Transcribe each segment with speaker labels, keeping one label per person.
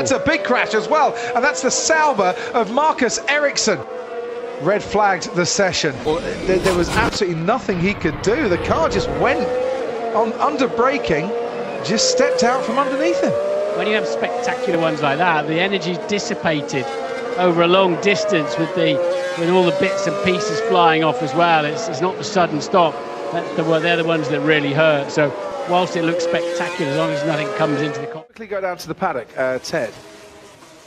Speaker 1: That's a big crash as well, and that's the Sauber of Marcus Ericsson. Red flagged the session. Well, there was absolutely nothing he could do. The car just went on under braking, just stepped out from underneath him.
Speaker 2: When you have spectacular ones like that, the energy's dissipated over a long distance with all the bits and pieces flying off as well. It's not the sudden stop. They're the ones that really hurt. So whilst it looks spectacular, as long as nothing comes into the cockpit.
Speaker 1: Quickly go down to the paddock, Ted.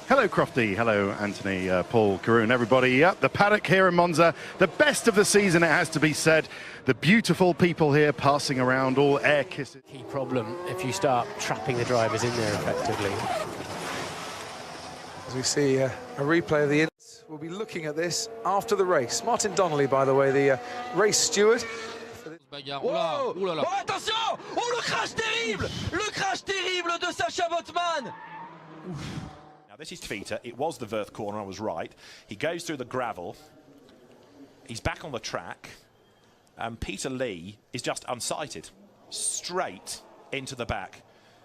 Speaker 3: Hello Crofty, hello Anthony, Paul, Karun, everybody. Yep, the paddock here in Monza, the best of the season, it has to be said. The beautiful people here passing around, all air kisses.
Speaker 2: Key problem if you start trapping the drivers in there effectively.
Speaker 1: As we see a replay of the incident, we'll be looking at this after the race. Martin Donnelly, by the way, the race steward.
Speaker 4: Whoa! Oh, attention! Oh, le crash terrible! Le crash terrible de Sacha Botman!
Speaker 5: This is Tevita. It was the Verth corner, I was right. He goes through the gravel. He's back on the track. And Peter Lee is just unsighted. Straight into the back.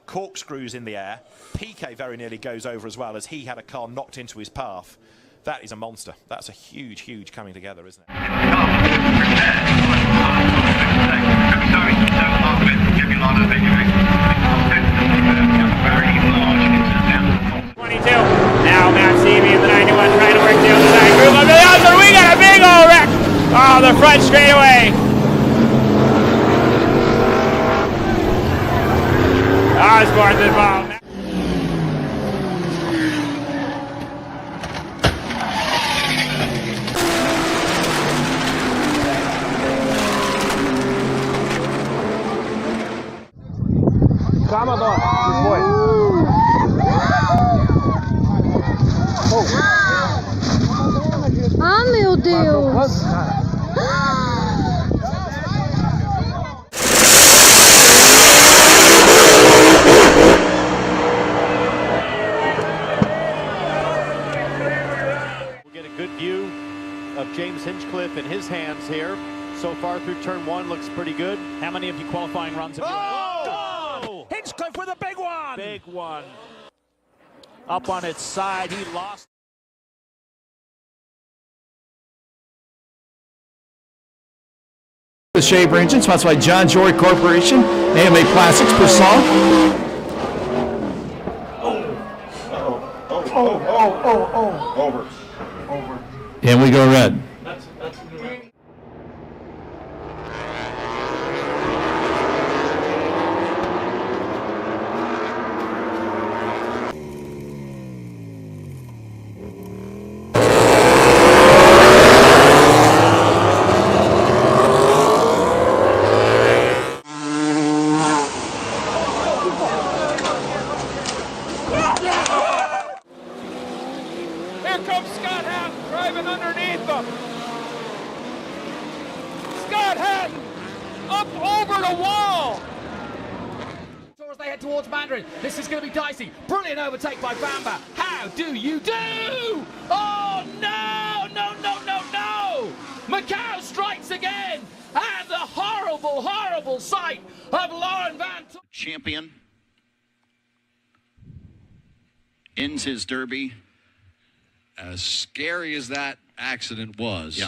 Speaker 5: Corkscrews in the air. Piquet very nearly goes over as well as he had a car knocked into his path. That is a monster. That's a huge, huge coming together, isn't it?
Speaker 2: Now Matt Seavey in the 91 trying to work the other side group of the other. We got a big old wreck. Oh, the front straightaway. Osborne's involved.
Speaker 1: Salvador, foi.
Speaker 6: Ah, meu Deus!
Speaker 7: We'll get a good view of James Hinchcliffe in his hands here. So far through turn one, looks pretty good. How many of you qualifying runs have you?
Speaker 4: Oh! Hinchcliffe with a big one!
Speaker 7: Big one. Up on its side, he lost.
Speaker 8: The Shaver engine, sponsored by John Jory Corporation, AMA Plastics, Persol.
Speaker 3: Over.
Speaker 8: And we go red.
Speaker 4: Here comes Scott Hatton driving underneath them. Scott Hatton up over the wall. As they head towards Mandarin, this is going to be dicey. Brilliant overtake by Bamba. How do you do? Oh no, no, no, no, no! Macau strikes again, and the horrible, horrible sight of Lauren Van Toor.
Speaker 9: Champion ends his derby. As scary as that accident was,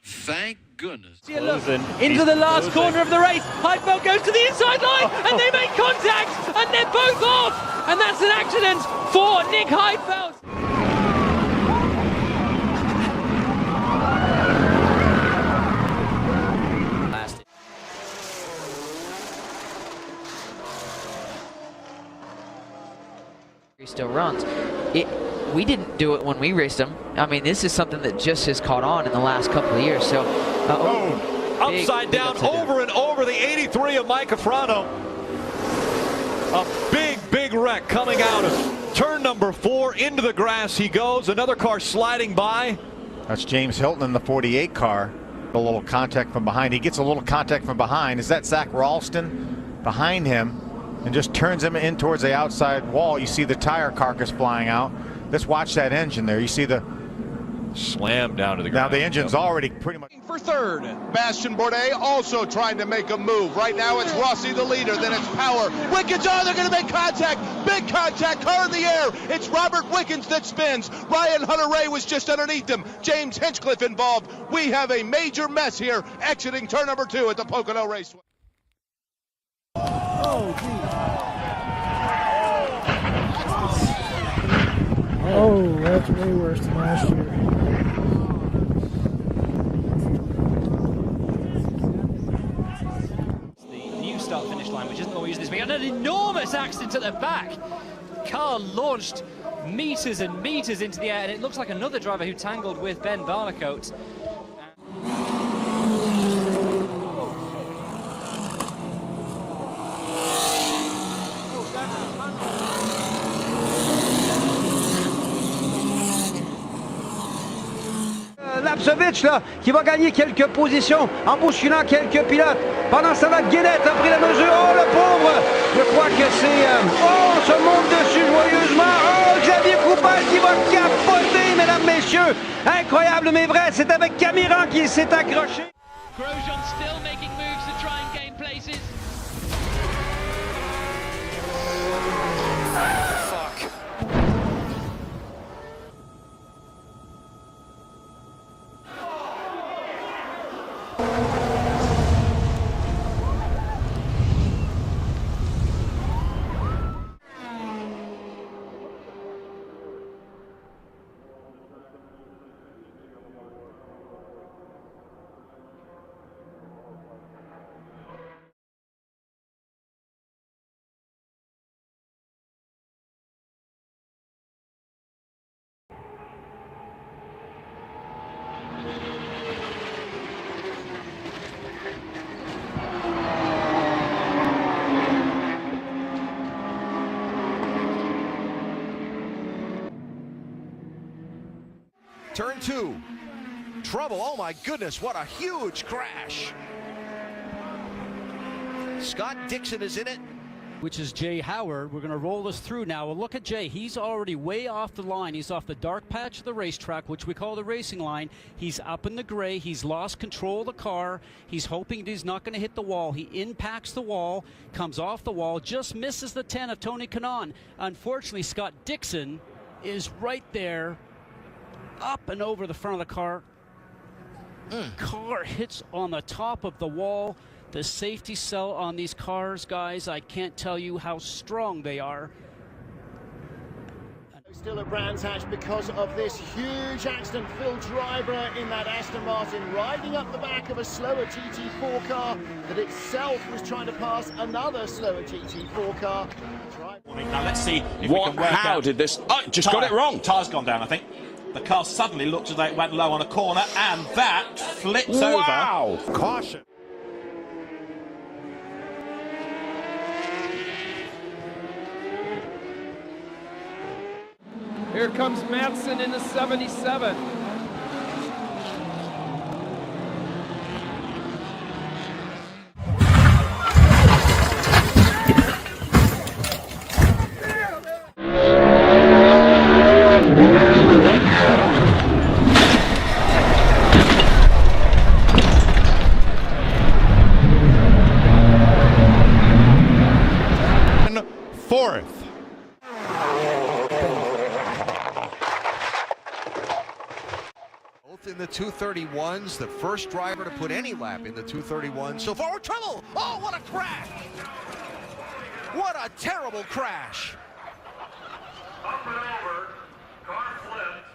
Speaker 9: thank goodness.
Speaker 2: Into the last corner of the race. Heidfeld goes to the inside line, and they make contact, and they're both off. And that's an accident for Nick Heidfeld.
Speaker 10: He still runs. We didn't do it when we raced him. I mean, this is something that just has caught on in the last couple of years. So,
Speaker 7: upside down, over and over the 83 of Mike Afrano. A big, big wreck coming out of turn number 4. Into the grass he goes. Another car sliding by.
Speaker 11: That's James Hilton in the 48 car. A little contact from behind. He gets a little contact from behind. Is that Zach Ralston behind him and just turns him in towards the outside wall? You see the tire carcass flying out. Let's watch that engine there. You see the
Speaker 12: slammed down to the ground.
Speaker 11: Now the engine's already pretty much
Speaker 13: for third. Bastien Bourdais also trying to make a move. Right now it's Rossi the leader, then it's Power. Wickens, oh, they're going to make contact. Big contact, car in the air. It's Robert Wickens that spins. Ryan Hunter-Reay was just underneath him. James Hinchcliffe involved. We have a major mess here exiting turn number 2 at the Pocono Raceway.
Speaker 6: Oh, geez. Oh, that's way worse than last year.
Speaker 14: The new start-finish line, which isn't what we used this week, and an enormous accident at the back. Car launched meters and meters into the air, and it looks like another driver who tangled with Ben Barnicoat.
Speaker 15: Lapsevich là, qui va gagner quelques positions en bousculant quelques pilotes. Pendant ce temps-là, Guénette a pris la mesure. Oh, le pauvre! Je crois que c'est... on se monte dessus joyeusement. Oh, Xavier Coupal qui va capoter, mesdames, messieurs. Incroyable, mais vrai, c'est avec Camiran qui s'est accroché.
Speaker 2: Grosjean still making moves to try and gain places.
Speaker 12: Fuck.
Speaker 13: Turn 2. Trouble. Oh my goodness, what a huge crash. Scott Dixon is in it.
Speaker 14: Which is Jay Howard. We're going to roll this through now. Well, look at Jay. He's already way off the line. He's off the dark patch of the racetrack, which we call the racing line. He's up in the gray. He's lost control of the car. He's hoping he's not going to hit the wall. He impacts the wall, comes off the wall, just misses the 10 of Tony Kanaan. Unfortunately, Scott Dixon is right there, up and over the front of the car. Car hits on the top of the wall. The safety cell on these cars, guys, I can't tell you how strong they are.
Speaker 16: Still at Brands Hatch because of this huge accident. Phil Driver in that Aston Martin riding up the back of a slower TT4 car that itself was trying to pass another slower TT4 car.
Speaker 5: Now let's see if we can work
Speaker 17: how
Speaker 5: out.
Speaker 17: did this? Oh, just got it wrong.
Speaker 5: Tyre's gone down, I think. The car suddenly looked as though it went low on a corner, and that flips over.
Speaker 17: Wow!
Speaker 11: caution.
Speaker 18: Here comes Madsen in the 77.
Speaker 3: Fourth.
Speaker 13: In the 231s, the first driver to put any lap in the 231 so far. Trouble! Oh, what a crash! What a terrible crash! Up and over, car flipped.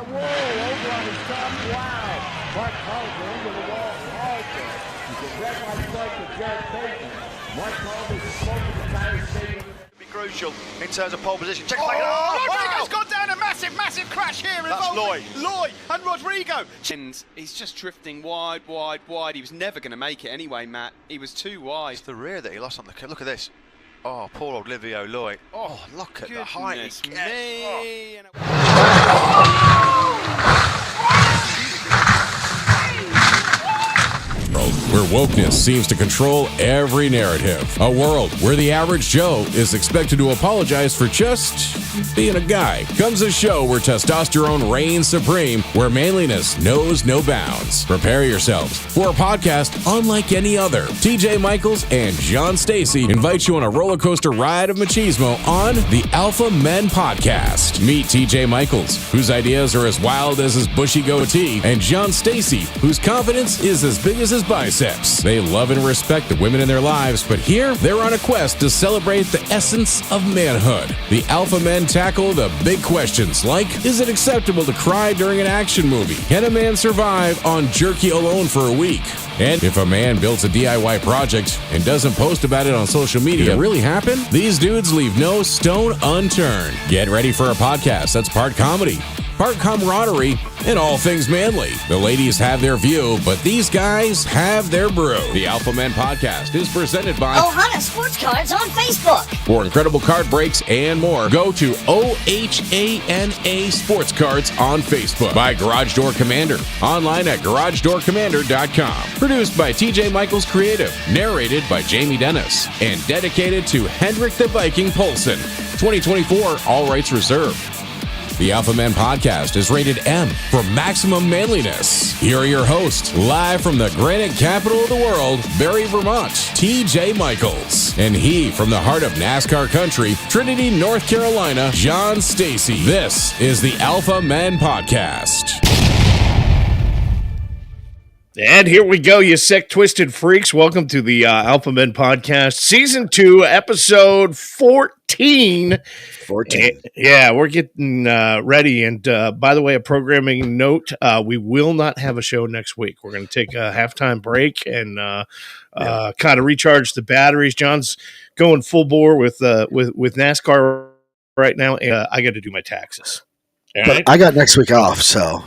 Speaker 19: Whoa, over on his top, wow! Mark Culver into the wall, halted. He's a red light flag to Jared Payton. Mark Culver smoking the tire station.
Speaker 13: Crucial in terms of pole position. Check
Speaker 20: Rodrigo's gone down a massive crash here.
Speaker 13: That's Loy
Speaker 20: and Rodrigo.
Speaker 21: He's just drifting wide. He was never going to make it anyway, Matt. He was too wide.
Speaker 13: It's the rear that he lost on the. Look at this. Oh, poor old Livio Loy. Oh, look at the height he gets.
Speaker 21: Me.
Speaker 17: where wokeness seems to control every narrative. A world where the average Joe is expected to apologize for just being a guy. Comes a show where testosterone reigns supreme, where manliness knows no bounds. Prepare yourselves for a podcast unlike any other. TJ Michaels and John Stacy invite you on a roller coaster ride of machismo on the Alpha Men Podcast. Meet TJ Michaels, whose ideas are as wild as his bushy goatee, and John Stacy, whose confidence is as big as his biceps. They love and respect the women in their lives, but here they're on a quest to celebrate the essence of manhood. The Alpha Men tackle the big questions like, is it acceptable to cry during an action movie? Can a man survive on jerky alone for a week? And if a man builds a DIY project and doesn't post about it on social media, did it really happen? These dudes leave no stone unturned. Get ready for a podcast that's part comedy, part camaraderie, and all things manly. The ladies have their view, but these guys have their brew. The Alpha Men Podcast is presented by
Speaker 22: Ohana Sports Cards on Facebook.
Speaker 17: For incredible card breaks and more, go to OHANA Sports Cards on Facebook. By Garage Door Commander, online at garagedoorcommander.com. Produced by TJ Michaels Creative, narrated by Jamie Dennis, and dedicated to Hendrik the Viking Poulsen. 2024, all rights reserved. The Alpha Men Podcast is rated M for maximum manliness. Here are your hosts, live from the granite capital of the world, Barrie, Vermont, TJ Michaels. And he, from the heart of NASCAR country, Trinity, North Carolina, John Stacy. This is the Alpha Men Podcast.
Speaker 23: And here we go, you sick, twisted freaks. Welcome to the Alpha Men Podcast, Season 2, Episode 14. 14. Yeah, we're getting ready. And by the way, a programming note, we will not have a show next week. We're going to take a halftime break and kind of recharge the batteries. John's going full bore with NASCAR right now, and I got to do my taxes.
Speaker 24: But I got next week off, so.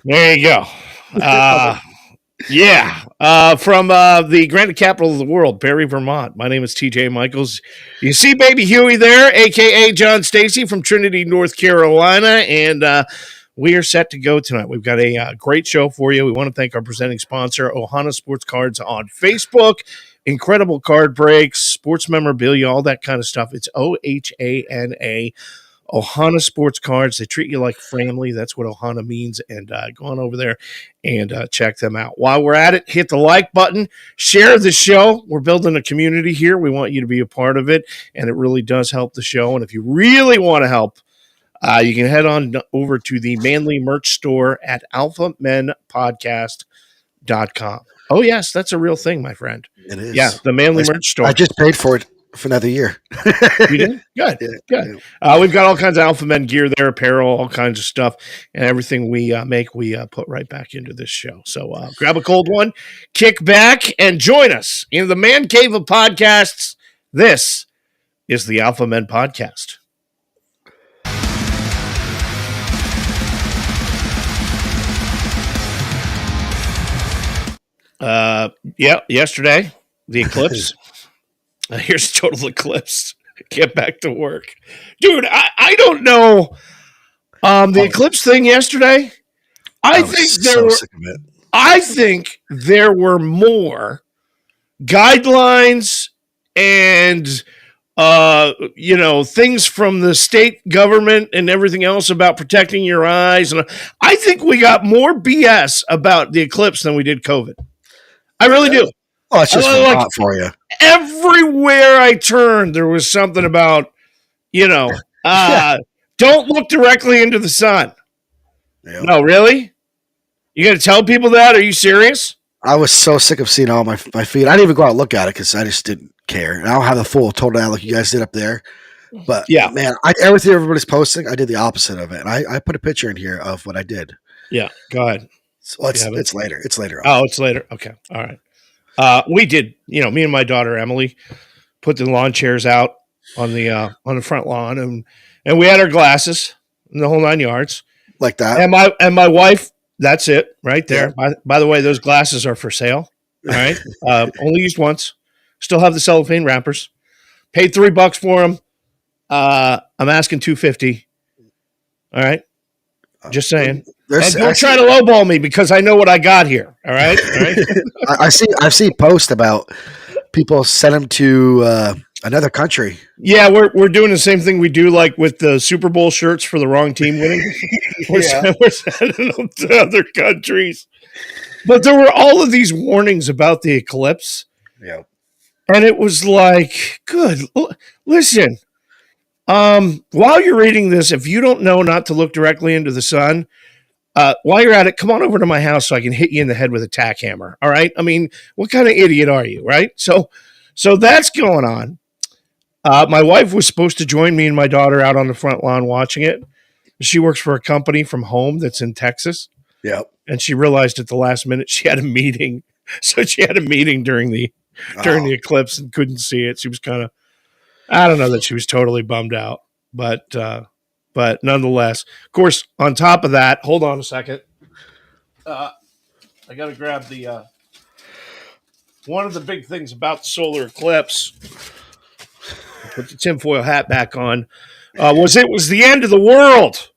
Speaker 23: There you go. From the granite capital of the world, Barrie, Vermont. My name is TJ Michaels. You see baby Huey there, a.k.a. John Stacy from Trinity, North Carolina, and we are set to go tonight. We've got a great show for you. We want to thank our presenting sponsor, Ohana Sports Cards on Facebook. Incredible card breaks, sports memorabilia, all that kind of stuff. It's OHANA. Ohana Sports Cards. They treat you like family. That's what Ohana means. And go on over there and check them out. While we're at it, hit the like button. Share the show. We're building a community here. We want you to be a part of it, and it really does help the show. And if you really want to help, you can head on over to the Manly merch store at alphamenpodcast.com. Oh, yes, that's a real thing, my friend.
Speaker 24: It is.
Speaker 23: Yeah, the Manly merch store.
Speaker 24: I just paid for it. For another year.
Speaker 23: You did? Good. Good. We've got all kinds of Alpha Men gear there, apparel, all kinds of stuff, and everything we make, we put right back into this show. So grab a cold one, kick back, and join us in the man cave of podcasts. This is the Alpha Men Podcast. Yesterday, the eclipse. Here's total eclipse. Get back to work. Dude, I don't know. The eclipse thing yesterday, I think there were more guidelines and things from the state government and everything else about protecting your eyes. And I think we got more BS about the eclipse than we did COVID. I really do.
Speaker 24: Oh, it's just hot for you.
Speaker 23: Everywhere I turned, there was something about, don't look directly into the sun. Yeah. No, really? You got to tell people that? Are you serious?
Speaker 24: I was so sick of seeing all my feed. I didn't even go out and look at it because I just didn't care. And I don't have the full total out like you guys did up there. But, yeah, man, everything everybody's posting, I did the opposite of it. And I put a picture in here of what I did.
Speaker 23: Yeah, go ahead.
Speaker 24: Well, it's later. It's later on.
Speaker 23: Oh, it's later. Okay, all right. We did, me and my daughter Emily put the lawn chairs out on the front lawn, and we had our glasses and the whole 9 yards,
Speaker 24: like that.
Speaker 23: And my wife, that's it right there. Yeah. By the way, those glasses are for sale. All right, only used once. Still have the cellophane wrappers. Paid $3 for them. I'm asking $250. All right. Just saying.
Speaker 24: There's-
Speaker 23: And don't
Speaker 24: I
Speaker 23: try
Speaker 24: see-
Speaker 23: to lowball me because I know what I got here. All right. All right.
Speaker 24: I've seen posts about people send them to another country.
Speaker 23: Yeah, we're doing the same thing we do like with the Super Bowl shirts for the wrong team winning. We're sending them to other countries. But there were all of these warnings about the eclipse.
Speaker 24: Yeah.
Speaker 23: And it was like, good. Listen, while you're reading this, if you don't know not to look directly into the sun, while you're at it, come on over to my house so I can hit you in the head with a tack hammer. All right. I mean, what kind of idiot are you? Right. So that's going on. My wife was supposed to join me and my daughter out on the front lawn watching it. She works for a company from home that's in Texas.
Speaker 24: Yep.
Speaker 23: And she realized at the last minute she had a meeting. So she had a meeting during the eclipse and couldn't see it. She was kind of, I don't know that she was totally bummed out, but nonetheless, of course, on top of that, hold on a second. I got to grab the, one of the big things about the solar eclipse, put the tinfoil hat back on, was it was the end of the world.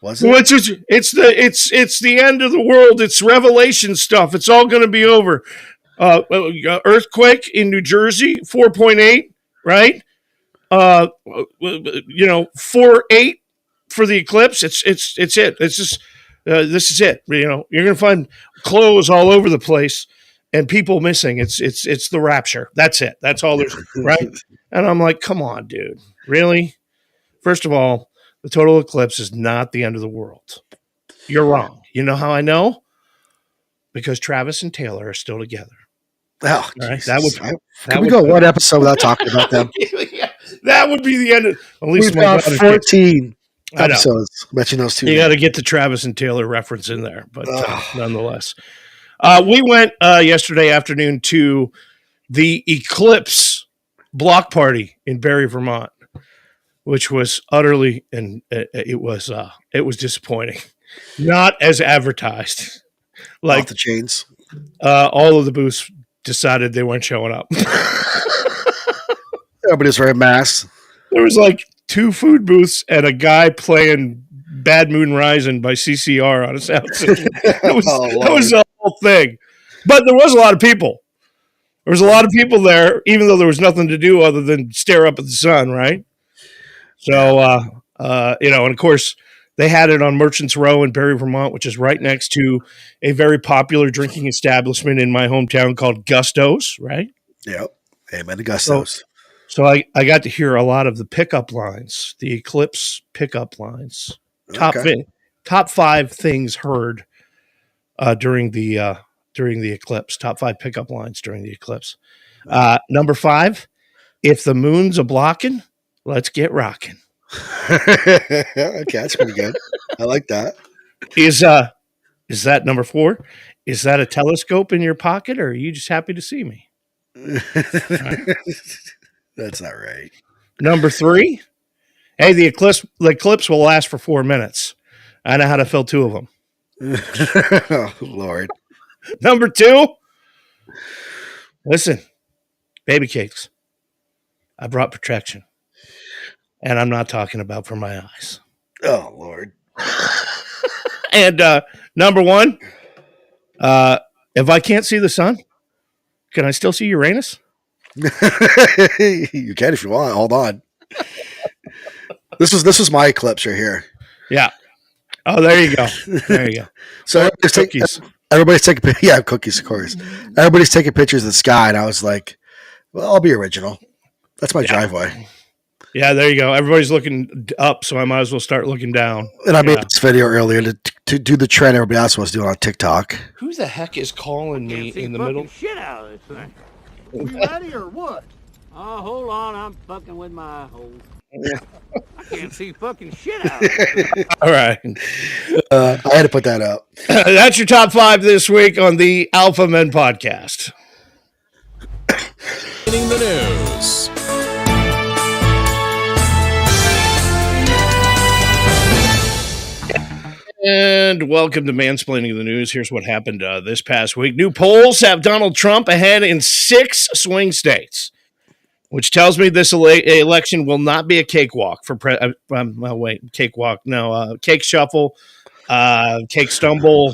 Speaker 24: Was it?
Speaker 23: It's the end of the world. It's Revelation stuff. It's all going to be over. Earthquake in New Jersey, 4.8, right? 4.8 for the eclipse. It's it. It's just this is it. You know, you're going to find clothes all over the place and people missing. It's the rapture. That's it. That's all there's, right? And I'm like, come on, dude. Really? First of all, the total eclipse is not the end of the world. You're wrong. You know how I know? Because Travis and Taylor are still together.
Speaker 24: Oh,
Speaker 23: right.
Speaker 24: Can we go one episode without talking about them?
Speaker 23: Yeah, that would be the end of at least
Speaker 24: We've got 14 episodes. Bet you those two.
Speaker 23: You got to get the Travis and Taylor reference in there, but nonetheless. We went yesterday afternoon to the Eclipse block party in Barrie, Vermont, which was utterly and it was disappointing. Not as advertised. Like
Speaker 24: off the chains.
Speaker 23: All of the booths decided they weren't showing up.
Speaker 24: Everybody's wearing masks.
Speaker 23: There was like 2 food booths and a guy playing Bad Moon Rising by CCR on a sound system. That was the whole thing. But there was a lot of people. There was a lot of people there, even though there was nothing to do other than stare up at the sun, right? So, and of course, they had it on Merchants Row in Barrie, Vermont, which is right next to a very popular drinking establishment in my hometown called Gusto's, right?
Speaker 24: Yep. Amen to Gusto's.
Speaker 23: So I got to hear a lot of the pickup lines, the Eclipse pickup lines. Top 5 things heard during the eclipse. Top 5 pickup lines during the eclipse. Number 5, if the moon's a blocking, let's get rocking.
Speaker 24: Okay, that's pretty good. I like that.
Speaker 23: Is that number 4? Is that a telescope in your pocket, or are you just happy to see me?
Speaker 24: That's not right.
Speaker 23: Number 3, hey, the eclipse will last for 4 minutes. I know how to fill 2 of them.
Speaker 24: Oh, Lord.
Speaker 23: Number 2, listen, baby cakes. I brought protection. And I'm not talking about for my eyes.
Speaker 24: Oh, Lord.
Speaker 23: And number 1, if I can't see the sun, can I still see Uranus?
Speaker 24: You can if you want. Hold on. This was my eclipse right here.
Speaker 23: Yeah. Oh, there you go. There you go.
Speaker 24: So everybody's taking cookies, of course. Everybody's taking pictures of the sky, and I was like, well, I'll be original. That's my driveway.
Speaker 23: Yeah, there you go. Everybody's looking up, so I might as well start looking down.
Speaker 24: And I made this video earlier to do the trend everybody else was doing on TikTok.
Speaker 23: Who the heck is calling me in the middle?
Speaker 19: Shit out of this thing. You ready or what? Oh, hold on. I'm fucking with my hole. I can't see fucking shit out of it.
Speaker 23: All right.
Speaker 24: I had to put that up.
Speaker 23: That's your top 5 this week on the Alpha Men podcast.
Speaker 17: In the news.
Speaker 23: And welcome to Mansplaining the News. Here's what happened this past week. New polls have Donald Trump ahead in 6 swing states. which tells me this election will not be a cakewalk for cake shuffle, cake stumble.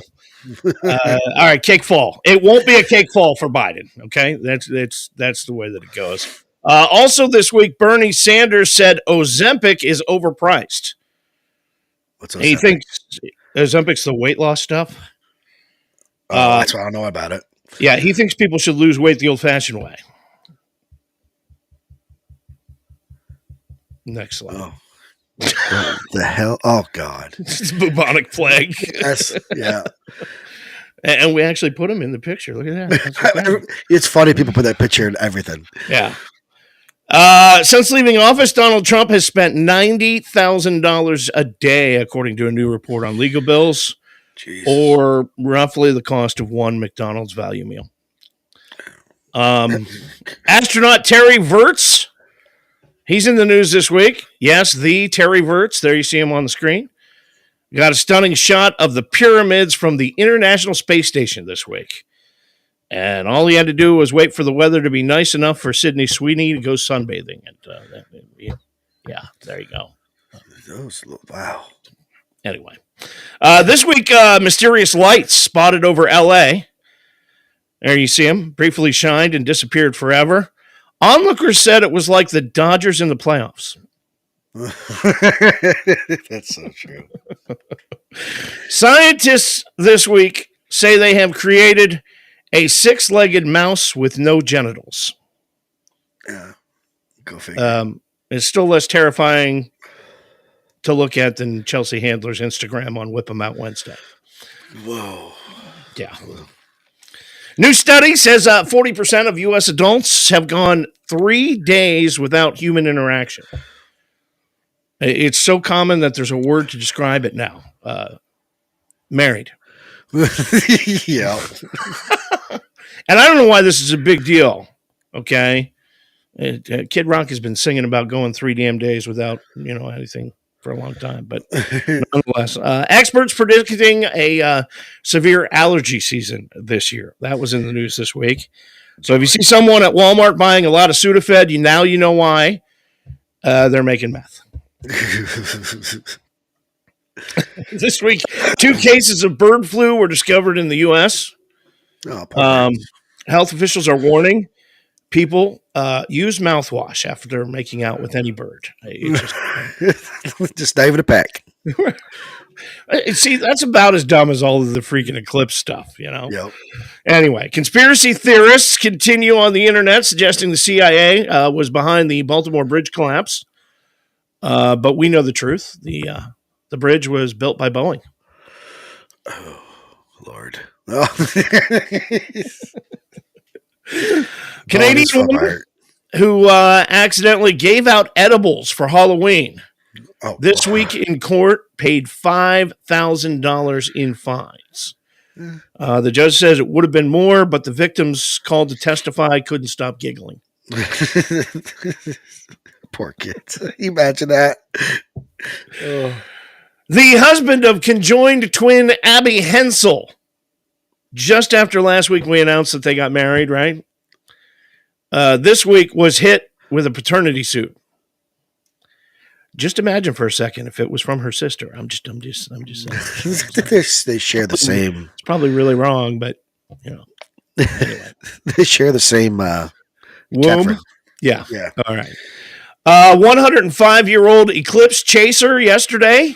Speaker 23: All right, cake fall. It won't be a cake fall for Biden. Okay, that's the way that it goes. Also, this week, Bernie Sanders said Ozempic is overpriced.
Speaker 24: What's Ozempic?
Speaker 23: He thinks Ozempic's the weight loss stuff.
Speaker 24: Oh, that's why I don't know about it.
Speaker 23: Yeah, he thinks people should lose weight the old-fashioned way. Next slide.
Speaker 24: Oh. What the hell? Oh, God.
Speaker 23: It's bubonic plague.
Speaker 24: Yes, yeah.
Speaker 23: And we actually put him in the picture. Look at that.
Speaker 24: It's funny people put that picture in everything.
Speaker 23: Yeah. Since leaving office, Donald Trump has spent $90,000 a day, according to a new report on legal bills, or roughly the cost of one McDonald's value meal. Astronaut Terry Virts, he's in the news this week. Yes, the Terry Virts. There you see him on the screen. Got a stunning shot of the pyramids from the International Space Station this week. And all he had to do was wait for the weather to be nice enough for Sydney Sweeney to go sunbathing. And yeah, there you go.
Speaker 24: Wow.
Speaker 23: Anyway, this week, mysterious lights spotted over L.A. There you see him, briefly shined and disappeared forever. Onlookers said it was like the Dodgers in the playoffs.
Speaker 24: That's so true.
Speaker 23: Scientists this week say they have created a 6-legged mouse with no genitals.
Speaker 24: Yeah, go figure.
Speaker 23: It's still less terrifying to look at than Chelsea Handler's Instagram on Whip 'em Out Wednesday.
Speaker 24: Whoa.
Speaker 23: Yeah. New study says 40% of U.S. adults have gone 3 days without human interaction. It's so common that there's a word to describe it now. Married.
Speaker 24: Yeah.
Speaker 23: And I don't know why this is a big deal, okay? Kid Rock has been singing about going 3 damn days without, anything for a long time. But nonetheless, experts predicting a severe allergy season this year. That was in the news this week. So if you see someone at Walmart buying a lot of Sudafed, you know why. They're making meth. This week, 2 cases of bird flu were discovered in the U.S. Health officials are warning people use mouthwash after making out with any bird.
Speaker 24: Just not even a peck.
Speaker 23: See, that's about as dumb as all of the freaking eclipse stuff,
Speaker 24: Yep.
Speaker 23: Anyway, conspiracy theorists continue on the internet suggesting the CIA was behind the Baltimore Bridge collapse. But we know the truth. The bridge was built by Boeing.
Speaker 24: Oh, Lord.
Speaker 23: Canadian woman who accidentally gave out edibles for Halloween this week in court paid $5,000 in fines. The judge says it would have been more, but the victims called to testify couldn't stop giggling.
Speaker 24: Poor kids. Imagine that.
Speaker 23: The husband of conjoined twin Abby Hensel, just after last week we announced that they got married, right? This week was hit with a paternity suit. Just imagine for a second if it was from her sister. I'm just saying.
Speaker 24: They share the same.
Speaker 23: It's probably really wrong, but anyway.
Speaker 24: They share the same
Speaker 23: womb. Yeah.
Speaker 24: Yeah.
Speaker 23: All right. 105-year-old eclipse chaser yesterday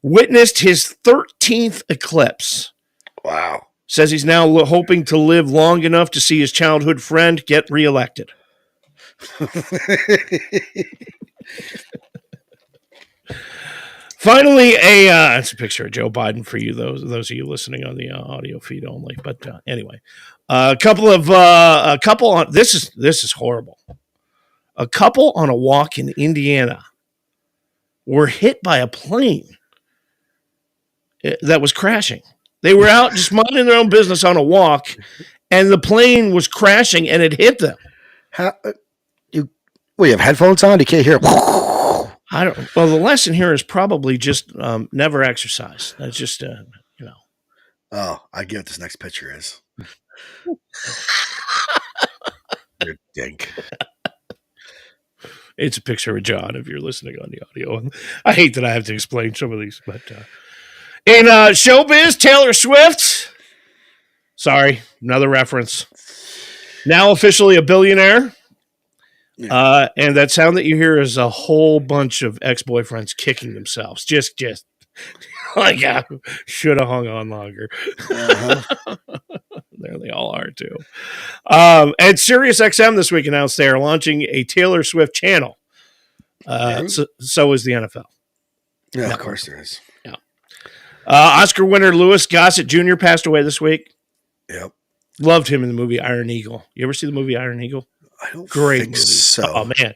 Speaker 23: witnessed his 13th eclipse.
Speaker 24: Wow.
Speaker 23: Says he's now hoping to live long enough to see his childhood friend get reelected. Finally, it's a picture of Joe Biden for you, those of you listening on the audio feed only. But anyway, this is horrible. A couple on a walk in Indiana were hit by a plane that was crashing. They were out just minding their own business on a walk, and the plane was crashing, and it hit them.
Speaker 24: You have headphones on? You can't hear.
Speaker 23: Well, the lesson here is probably just never exercise. That's just,
Speaker 24: Oh, I get what this next picture is. You're a dink.
Speaker 23: It's a picture of John if you're listening on the audio. I hate that I have to explain some of these, but in showbiz, Taylor Swift. Sorry, another reference. Now officially a billionaire. And that sound that you hear is a whole bunch of ex-boyfriends kicking themselves. Just like I should have hung on longer. There they all are too. And Sirius XM this week announced they are launching a Taylor Swift channel. So is the NFL.
Speaker 24: Yeah, of course there is.
Speaker 23: Yeah. Oscar winner Louis Gossett Jr. passed away this week.
Speaker 24: Yep.
Speaker 23: Loved him in the movie Iron Eagle. You ever see the movie Iron Eagle?
Speaker 24: I don't
Speaker 23: think
Speaker 24: movie. So.
Speaker 23: Oh man,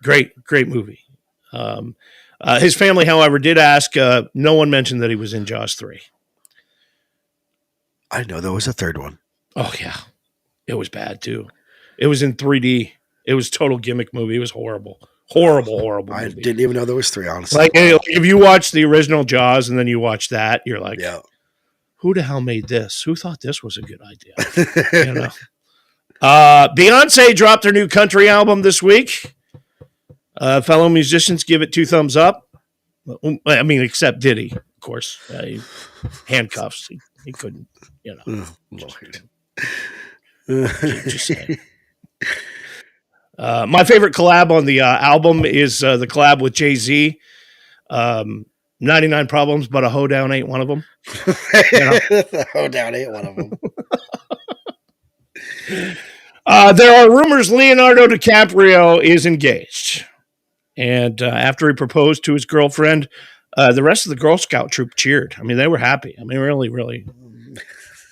Speaker 23: great movie. His family, however, did ask. No one mentioned that he was in Jaws 3.
Speaker 24: I know there was a third one.
Speaker 23: Oh yeah, it was bad too. It was in 3D. It was a total gimmick movie. It was horrible.
Speaker 24: I
Speaker 23: movie.
Speaker 24: didn't even know there was 3. Honestly,
Speaker 23: like if you watch the original Jaws and then you watch that, you're like,
Speaker 24: yeah.
Speaker 23: Who the hell made this? Who thought this was a good idea? You know. Beyonce dropped her new country album this week. Fellow musicians give it 2 thumbs up. I mean, except Diddy, of course. Handcuffs. He couldn't, you know. Just saying. My favorite collab on the album is the collab with Jay-Z. 99 Problems, but a hoedown ain't one of them. You know?
Speaker 24: The hoedown ain't one of them.
Speaker 23: There are rumors Leonardo DiCaprio is engaged. And after he proposed to his girlfriend, the rest of the Girl Scout troop cheered. I mean, they were happy. I mean, really, really.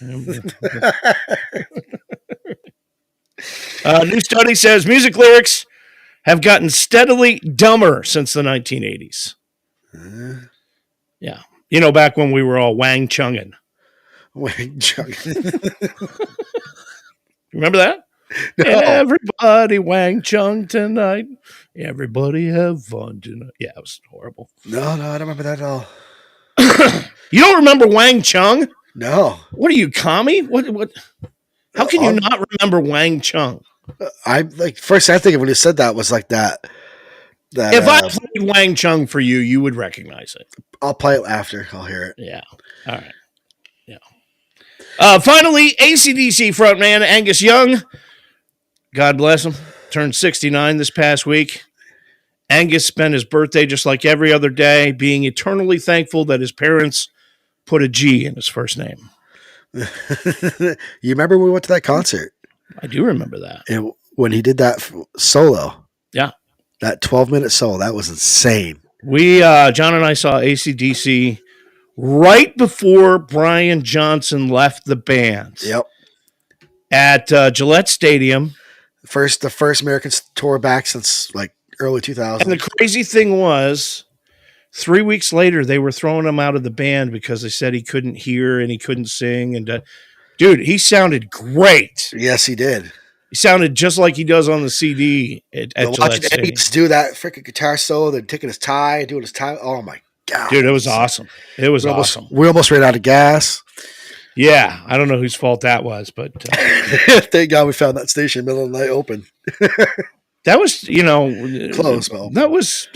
Speaker 23: New study says music lyrics have gotten steadily dumber since the 1980s. Yeah. You know, back when we were all Wang Chungin'.
Speaker 24: Wang Chungin'.
Speaker 23: Remember that? No. Everybody Wang Chung tonight. Everybody have fun tonight. Yeah, it was horrible.
Speaker 24: No, I don't remember that at all.
Speaker 23: You don't remember Wang Chung?
Speaker 24: No.
Speaker 23: What are you, commie? What? How can you not remember Wang Chung?
Speaker 24: First I think of when you said that was like that.
Speaker 23: If I played Wang Chung for you, you would recognize it.
Speaker 24: I'll play it after. I'll hear it.
Speaker 23: Yeah. All right. Yeah. Finally, AC/DC frontman Angus Young, God bless him, turned 69 this past week. Angus spent his birthday just like every other day, being eternally thankful that his parents put a G in his first name.
Speaker 24: You remember when we went to that concert?
Speaker 23: I do remember that.
Speaker 24: And when he did that solo.
Speaker 23: Yeah.
Speaker 24: That 12-minute solo, that was insane.
Speaker 23: We, John and I saw AC/DC right before Brian Johnson left the band.
Speaker 24: Yep.
Speaker 23: At Gillette Stadium.
Speaker 24: The first American tour back since like early 2000s.
Speaker 23: And the crazy thing was, 3 weeks later, they were throwing him out of the band because they said he couldn't hear and he couldn't sing. And dude, he sounded great.
Speaker 24: Yes, he did.
Speaker 23: He sounded just like he does on the CD at Gillette Stadium.
Speaker 24: Eddie do that freaking guitar solo, then taking his tie, doing his tie. Oh my God.
Speaker 23: Dude, it was awesome. It was awesome.
Speaker 24: We almost ran out of gas.
Speaker 23: Yeah, I don't know whose fault that was, but
Speaker 24: thank God we found that station middle of the night open.
Speaker 23: That was,
Speaker 24: close. Well,
Speaker 23: that was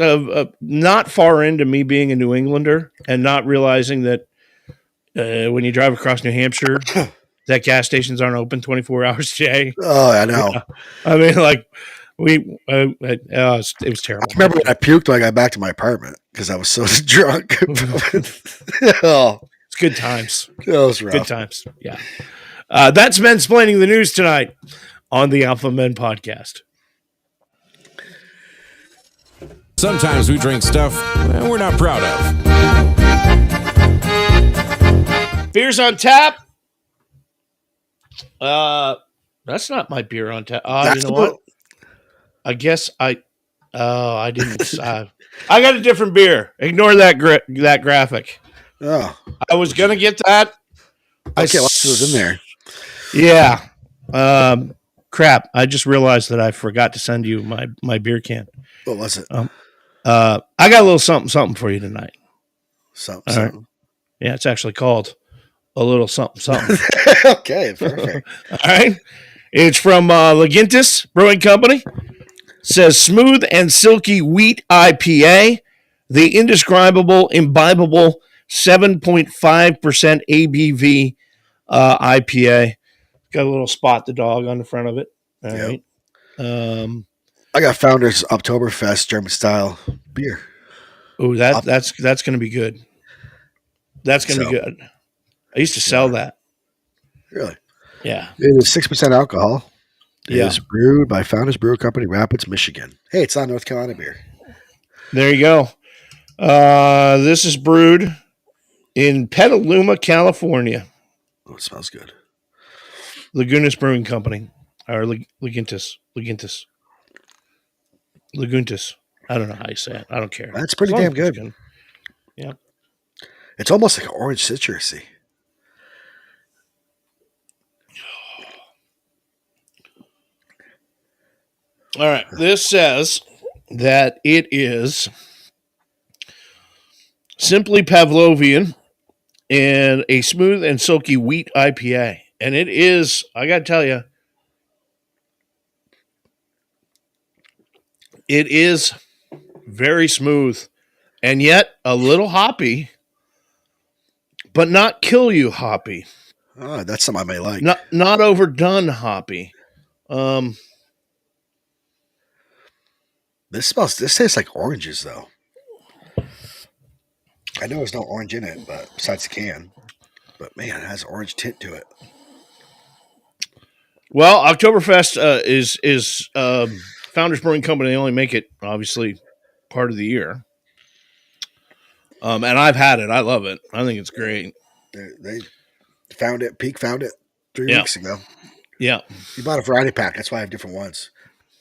Speaker 23: not far into me being a New Englander and not realizing that when you drive across New Hampshire, that gas stations aren't open 24 hours a day.
Speaker 24: Oh, I know.
Speaker 23: I mean, like it was terrible.
Speaker 24: I remember when I puked when I got back to my apartment because I was so drunk.
Speaker 23: Oh. Good times.
Speaker 24: That was rough.
Speaker 23: Good times. Yeah. That's Mensplaining the News tonight on the Alpha Men Podcast.
Speaker 17: Sometimes we drink stuff we're not proud of.
Speaker 23: Beers on tap. That's not my beer on tap. You know what? I guess I didn't. I got a different beer. Ignore that graphic.
Speaker 24: Oh,
Speaker 23: I was gonna get that.
Speaker 24: Okay, what was in there?
Speaker 23: Yeah. Crap. I just realized that I forgot to send you my beer can.
Speaker 24: What was it?
Speaker 23: I got a little something for you tonight.
Speaker 24: Something.
Speaker 23: Right. Yeah, it's actually called a little something.
Speaker 24: Okay, perfect.
Speaker 23: All right. It's from Legintis Brewing Company. Says smooth and silky wheat IPA, the indescribable, imbibable 7.5% ABV IPA. Got a little Spot the Dog on the front of it. All right.
Speaker 24: I got Founders Oktoberfest German style beer.
Speaker 23: Oh, that's going to be good. That's going to be good. I used to sell that.
Speaker 24: Really?
Speaker 23: Yeah.
Speaker 24: It is 6% alcohol. It
Speaker 23: Yeah.
Speaker 24: is brewed by Founders Brew Company, Rapids, Michigan. Hey, it's not North Carolina beer.
Speaker 23: There you go. This is brewed in Petaluma, California.
Speaker 24: Oh, it smells good.
Speaker 23: Lagunas Brewing Company. Or Laguntis. I don't know how you say it. I don't care.
Speaker 24: That's pretty damn good.
Speaker 23: Yeah.
Speaker 24: It's almost like orange citrusy.
Speaker 23: All right. This says that it is simply Pavlovian and a smooth and silky wheat IPA. And it is, I got to tell you, it is very smooth and yet a little hoppy, but not kill you hoppy.
Speaker 24: Oh, that's something I may like.
Speaker 23: Not overdone hoppy.
Speaker 24: This tastes like oranges, though. I know there's no orange in it, but besides the can. But man, it has orange tint to it.
Speaker 23: Well, Oktoberfest is Founders Brewing Company. They only make it, obviously, part of the year. And I've had it. I love it. I think it's great.
Speaker 24: They found it. Peak found it 3 weeks ago.
Speaker 23: Yeah.
Speaker 24: You bought a variety pack. That's why I have different ones.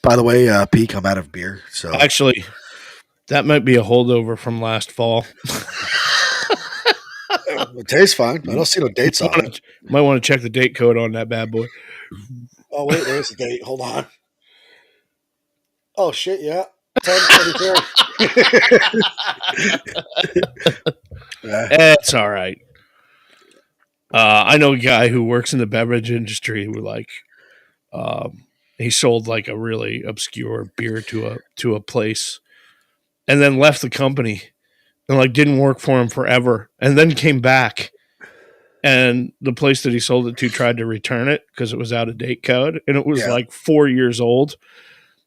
Speaker 24: By the way, Peak, I'm out of beer. So
Speaker 23: actually, that might be a holdover from last fall.
Speaker 24: It tastes fine. I don't see no dates on it.
Speaker 23: Might want to check the date code on that bad boy.
Speaker 24: Oh, wait, there's the date. Hold on. Oh, shit, yeah. 10/23.
Speaker 23: It's all right. I know a guy who works in the beverage industry who he sold like a really obscure beer to a place and then left the company and didn't work for him forever and then came back and the place that he sold it to tried to return it because it was out of date code and it was 4 years old.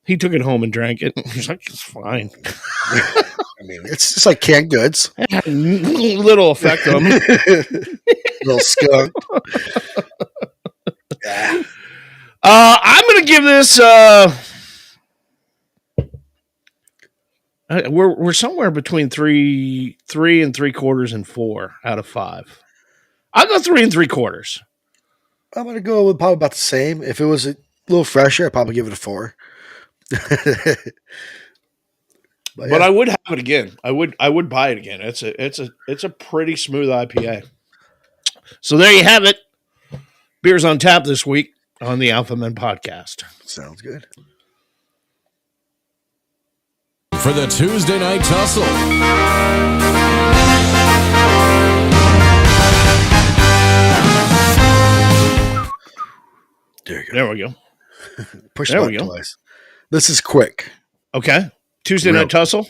Speaker 23: He took it home and drank it. He's like, it's fine.
Speaker 24: I mean, it's just like canned goods.
Speaker 23: Little effect on him.
Speaker 24: Little skunk.
Speaker 23: I'm going to give this. We're somewhere between three and 3/4 and 4 out of 5. I'll go 3 3/4.
Speaker 24: I'm going to go with probably about the same. If it was a little fresher, I'd probably give it a 4.
Speaker 23: But I would have it again. I would buy it again. It's a pretty smooth IPA. So there you have it. Beers on tap this week on the Alpha Men podcast.
Speaker 24: Sounds good.
Speaker 17: For the Tuesday Night Tussle.
Speaker 24: There
Speaker 23: we go.
Speaker 24: Push the button twice. This is quick.
Speaker 23: Okay. Tuesday Night Tussle?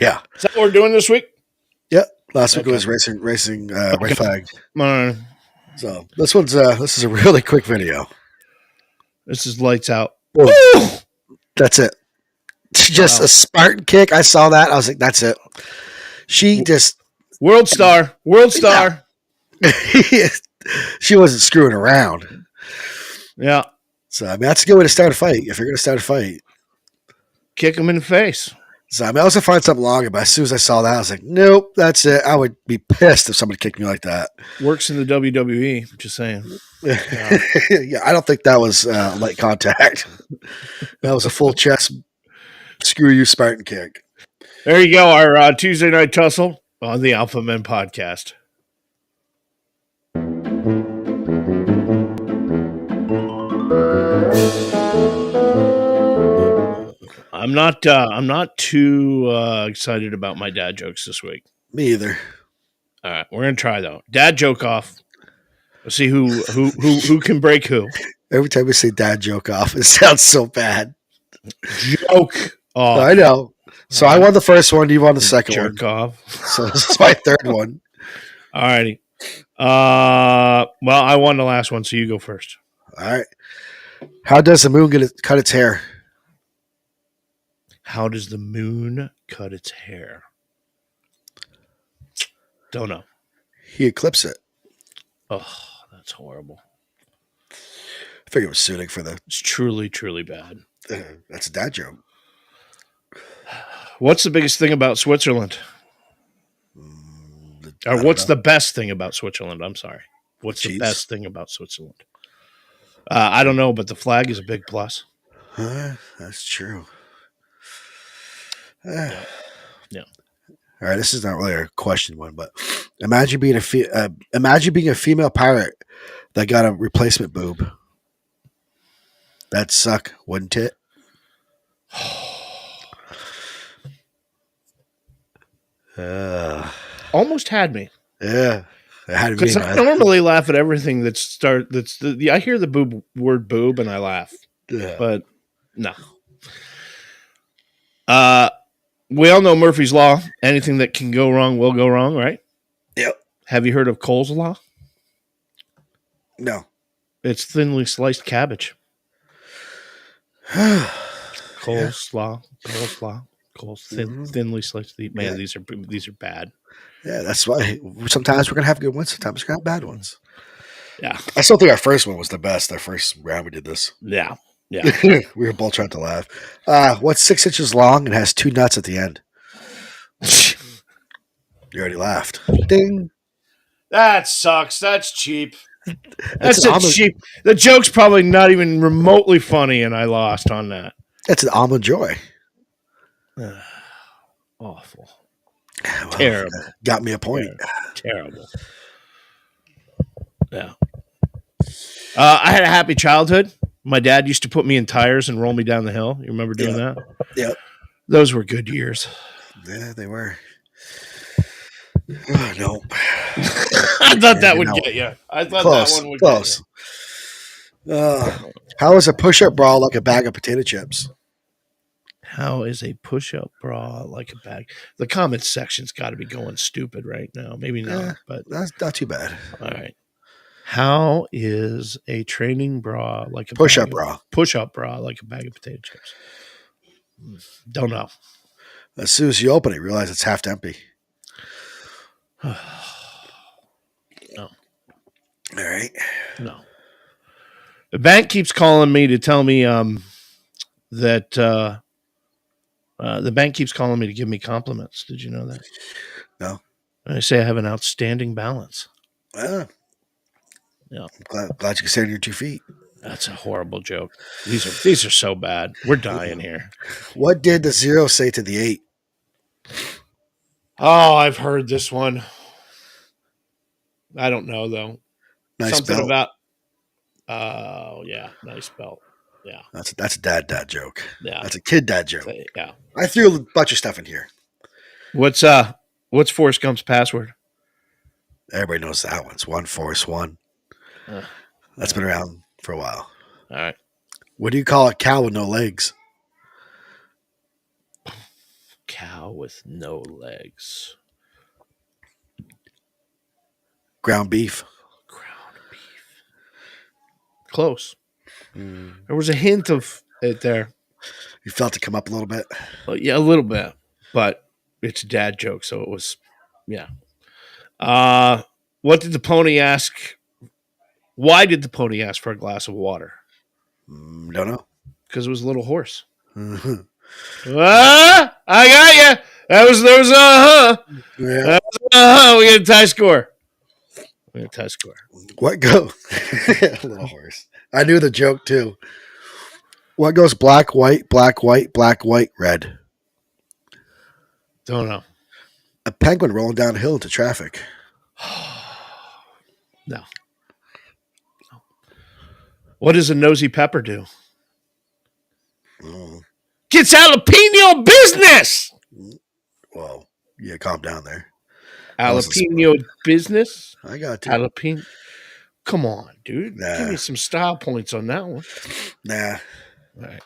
Speaker 24: Yeah.
Speaker 23: Is that what we're doing this week?
Speaker 24: Yep. Last week was racing red flag.
Speaker 23: All right.
Speaker 24: So this is a really quick video.
Speaker 23: This is lights out.
Speaker 24: Woo! That's it. Just a Spartan kick. I saw that. I was like, that's it. She just
Speaker 23: World star.
Speaker 24: She wasn't screwing around.
Speaker 23: Yeah.
Speaker 24: So I mean, that's a good way to start a fight. If you're going to start a fight,
Speaker 23: kick him in the face.
Speaker 24: So I mean, I was going to find something longer, but as soon as I saw that, I was like, nope, that's it. I would be pissed if somebody kicked me like that.
Speaker 23: Works in the WWE. Just saying.
Speaker 24: Yeah, I don't think that was light contact. That was a full chest. Screw you, Spartan kick.
Speaker 23: There you go. Our Tuesday Night Tussle on the Alpha Men podcast. I'm not too excited about my dad jokes this week.
Speaker 24: Me either.
Speaker 23: All right, we're gonna try though. Dad joke off. Let's see who can break who.
Speaker 24: Every time we say dad joke off, it sounds so bad.
Speaker 23: Joke off.
Speaker 24: I know. So I won the first one. You won the second one.
Speaker 23: Jerk off.
Speaker 24: So this is my third one.
Speaker 23: All righty. Well, I won the last one, so you go first.
Speaker 24: All right. How does the moon cut its hair?
Speaker 23: How does the moon cut its hair? Don't know.
Speaker 24: He eclipses it.
Speaker 23: Oh, that's horrible.
Speaker 24: I figured it was suiting for the.
Speaker 23: It's truly, truly bad.
Speaker 24: That's a dad joke.
Speaker 23: What's the biggest thing about Switzerland? Or what's the best thing about Switzerland? I'm sorry. What's the best thing about Switzerland? I don't know, but the flag is a big plus.
Speaker 24: That's true.
Speaker 23: Yeah.
Speaker 24: All right, this is not really a question one, but imagine being a female pirate that got a replacement boob. That'd suck, wouldn't it?
Speaker 23: Almost had me.
Speaker 24: Yeah, it had me.
Speaker 23: Because I normally laugh at everything I hear the word boob and I laugh.
Speaker 24: Yeah.
Speaker 23: But no. We all know Murphy's Law. Anything that can go wrong will go wrong, right?
Speaker 24: Yep.
Speaker 23: Have you heard of Cole's Law?
Speaker 24: No.
Speaker 23: It's thinly sliced cabbage. Cole's Law. Thinly sliced. These are bad.
Speaker 24: Yeah, that's why sometimes we're gonna have good ones, sometimes we're gonna have bad ones.
Speaker 23: Yeah.
Speaker 24: I still think our first one was the best. Our first round we did this.
Speaker 23: Yeah.
Speaker 24: We were both trying to laugh. What's 6 inches long and has 2 nuts at the end? You already laughed. Ding.
Speaker 23: That sucks. That's cheap.
Speaker 24: That's
Speaker 23: cheap. The joke's probably not even remotely funny, and I lost on that.
Speaker 24: That's an almond joy.
Speaker 23: Awful.
Speaker 24: Well,
Speaker 23: terrible.
Speaker 24: Got me a point.
Speaker 23: Terrible. Yeah. I had a happy childhood. My dad used to put me in tires and roll me down the hill. You remember doing that?
Speaker 24: Yep.
Speaker 23: Those were good years.
Speaker 24: Yeah, they were. Oh, no.
Speaker 23: I thought that would get you. I thought that one would get
Speaker 24: you. How is a push-up bra like a bag of potato chips?
Speaker 23: How is a push-up bra like a bag? The comments section's got to be going stupid right now. Maybe not, but
Speaker 24: that's not too bad.
Speaker 23: All right. How is a training bra like a
Speaker 24: push-up bra?
Speaker 23: Push-up bra like a bag of potato chips? Don't know.
Speaker 24: As soon as you open it, you realize it's half empty.
Speaker 23: No.
Speaker 24: All right.
Speaker 23: No. The bank keeps calling me to tell me that the bank keeps calling me to give me compliments. Did you know that?
Speaker 24: No.
Speaker 23: I say I have an outstanding balance.
Speaker 24: Yeah. I'm glad you can stand on your 2 feet.
Speaker 23: That's a horrible joke. These are so bad. We're dying here.
Speaker 24: What did the 0 say to the 8?
Speaker 23: Oh, I've heard this one. I don't know though.
Speaker 24: Nice
Speaker 23: Something
Speaker 24: belt.
Speaker 23: about. Oh yeah, nice belt. Yeah,
Speaker 24: that's a dad joke.
Speaker 23: Yeah,
Speaker 24: that's a kid dad joke.
Speaker 23: Yeah,
Speaker 24: I threw a bunch of stuff in here.
Speaker 23: What's Forrest Gump's password?
Speaker 24: Everybody knows that one. It's 1 Forrest 1. That's been around for a while.
Speaker 23: All right.
Speaker 24: What do you call a cow with no legs?
Speaker 23: Cow with no legs.
Speaker 24: Ground beef.
Speaker 23: Close. There was a hint of it there.
Speaker 24: You felt it come up a little bit?
Speaker 23: Well, yeah, a little bit. But it's a dad joke, so it was, yeah. What did the pony ask? Why did the pony ask for a glass of water?
Speaker 24: Don't know.
Speaker 23: Because it was a little horse. I got you. There was
Speaker 24: Yeah.
Speaker 23: We got a tie score.
Speaker 24: What go? Little horse. I knew the joke too. What goes black, white, black, white, black, white, red?
Speaker 23: Don't know.
Speaker 24: A penguin rolling down a hill into traffic.
Speaker 23: No. What does a nosy pepper do? Gets jalapeno business.
Speaker 24: Well, yeah, calm down there.
Speaker 23: Jalapeno business?
Speaker 24: I got to.
Speaker 23: Jalapeno. Come on, dude. Give me some style points on that one.
Speaker 24: Nah.
Speaker 23: All right.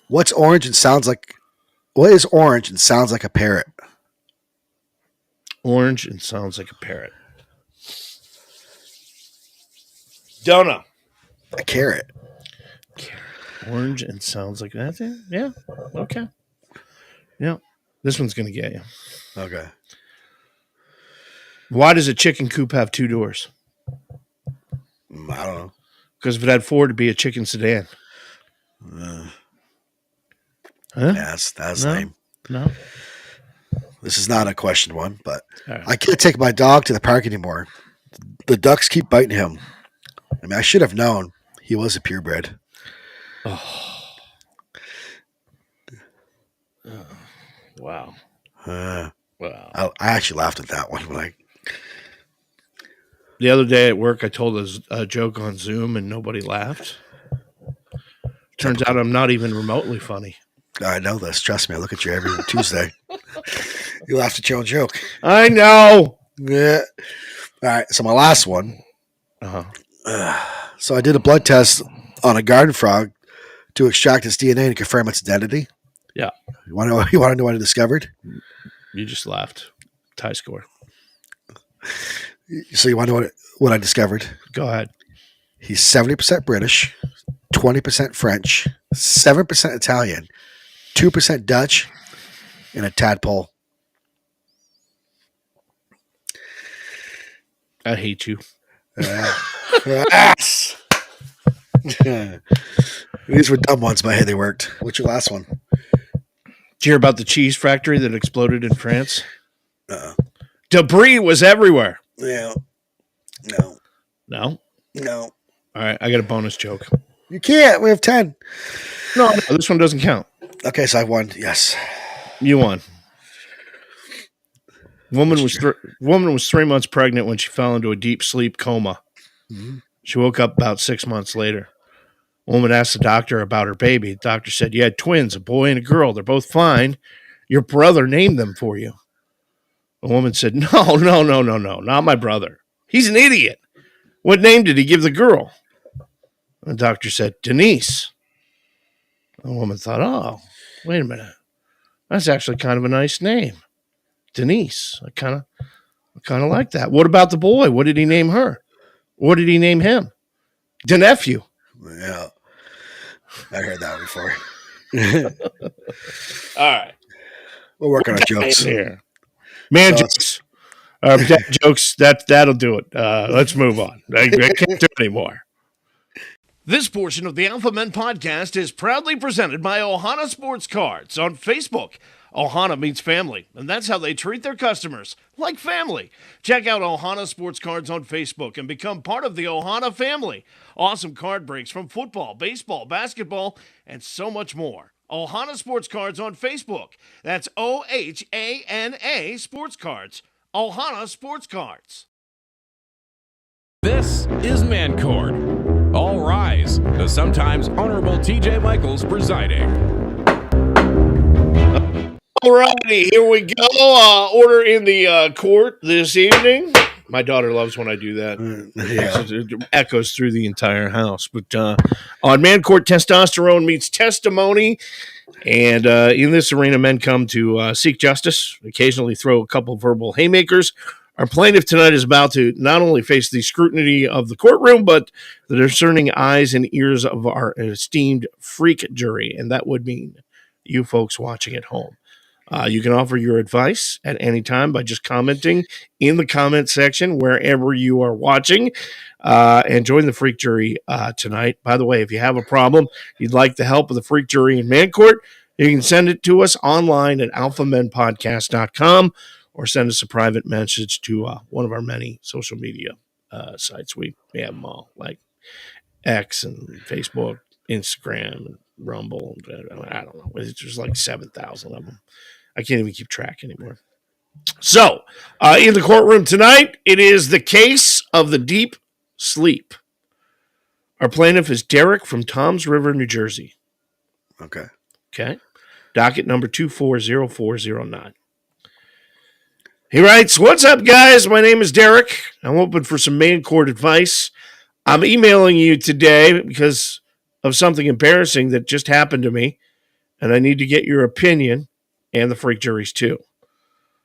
Speaker 24: What's orange and sounds like? What is orange and sounds like a parrot?
Speaker 23: Orange and sounds like a parrot. Don't know.
Speaker 24: A carrot.
Speaker 23: Orange and sounds like that. Yeah. Okay. Yeah. This one's gonna get you.
Speaker 24: Okay.
Speaker 23: Why does a chicken coop have 2 doors?
Speaker 24: I don't know.
Speaker 23: Because if it had 4, it'd be a chicken sedan.
Speaker 24: Huh?
Speaker 23: Yeah,
Speaker 24: that's lame.
Speaker 23: No.
Speaker 24: This is not a question one, but
Speaker 23: right.
Speaker 24: I can't take my dog to the park anymore. The ducks keep biting him. I mean, I should have known he was a purebred.
Speaker 23: Oh. Wow.
Speaker 24: Wow.
Speaker 23: I
Speaker 24: actually laughed at that one.
Speaker 23: The other day at work, I told a joke on Zoom and nobody laughed. Turns out I'm not even remotely funny.
Speaker 24: I know this. Trust me. I look at you every Tuesday. You laughed at your own joke.
Speaker 23: I know.
Speaker 24: Yeah. All right. So my last one. So I did a blood test on a garden frog to extract its DNA and confirm its identity.
Speaker 23: Yeah.
Speaker 24: You want to know what I discovered?
Speaker 23: You just laughed. Tie score.
Speaker 24: So you want to know what I discovered?
Speaker 23: Go ahead.
Speaker 24: He's 70% British, 20% French, 7% Italian, 2% Dutch, and a tadpole.
Speaker 23: I hate you.
Speaker 24: Yes. These were dumb ones, but hey, they worked. What's your last one?
Speaker 23: Did you hear about the cheese factory that exploded in France? Debris was everywhere.
Speaker 24: Yeah.
Speaker 23: No?
Speaker 24: No.
Speaker 23: All right, I got a bonus joke.
Speaker 24: You can't. We have 10.
Speaker 23: No, this one doesn't count.
Speaker 24: Okay, so I won. Yes.
Speaker 23: You won. Woman was 3 months pregnant when she fell into a deep sleep coma.
Speaker 24: Mm-hmm.
Speaker 23: She woke up about 6 months later. Woman asked the doctor about her baby. The doctor said, "You had twins, a boy and a girl. They're both fine. Your brother named them for you." The woman said, No, not my brother. He's an idiot. What name did he give the girl? The doctor said, "Denise." The woman thought, oh, wait a minute. That's actually kind of a nice name. Denise. I kind of like that. What about the boy? What did he name her? What did he name him? The nephew.
Speaker 24: Yeah. I heard that before.
Speaker 23: All right.
Speaker 24: We're working on jokes.
Speaker 23: Here. Man jokes. Dad jokes, that'll do it. Let's move on. I can't do it anymore. This portion of the Alpha Men podcast is proudly presented by Ohana Sports Cards on Facebook. Ohana means family, and that's how they treat their customers, like family. Check out Ohana Sports Cards on Facebook and become part of the Ohana family. Awesome card breaks from football, baseball, basketball, and so much more. Ohana Sports Cards on Facebook. That's OHANA Sports Cards. Ohana Sports Cards.
Speaker 17: This is Man Court. All rise. The sometimes honorable TJ Michaels presiding.
Speaker 23: All righty, here we go. Order in the court this evening. My daughter loves when I do that. It echoes through the entire house. But on Man Court, testosterone meets testimony. And in this arena, men come to seek justice, occasionally throw a couple verbal haymakers. Our plaintiff tonight is about to not only face the scrutiny of the courtroom, but the discerning eyes and ears of our esteemed freak jury. And that would mean you folks watching at home. You can offer your advice at any time by just commenting in the comment section wherever you are watching, and join the freak jury tonight. By the way, if you have a problem, you'd like the help of the freak jury in Man Court, you can send it to us online at alphamenpodcast.com or send us a private message to one of our many social media sites. We have them all, like X and Facebook, Instagram, and Rumble. I don't know. There's like 7,000 of them. I can't even keep track anymore. So, in the courtroom tonight, it is the case of the deep sleep. Our plaintiff is Derek from Toms River, New Jersey. Okay. Docket number 240409. He writes, "What's up, guys? My name is Derek. I'm open for some Man Court advice. I'm emailing you today because of something embarrassing that just happened to me, and I need to get your opinion and the freak juries too.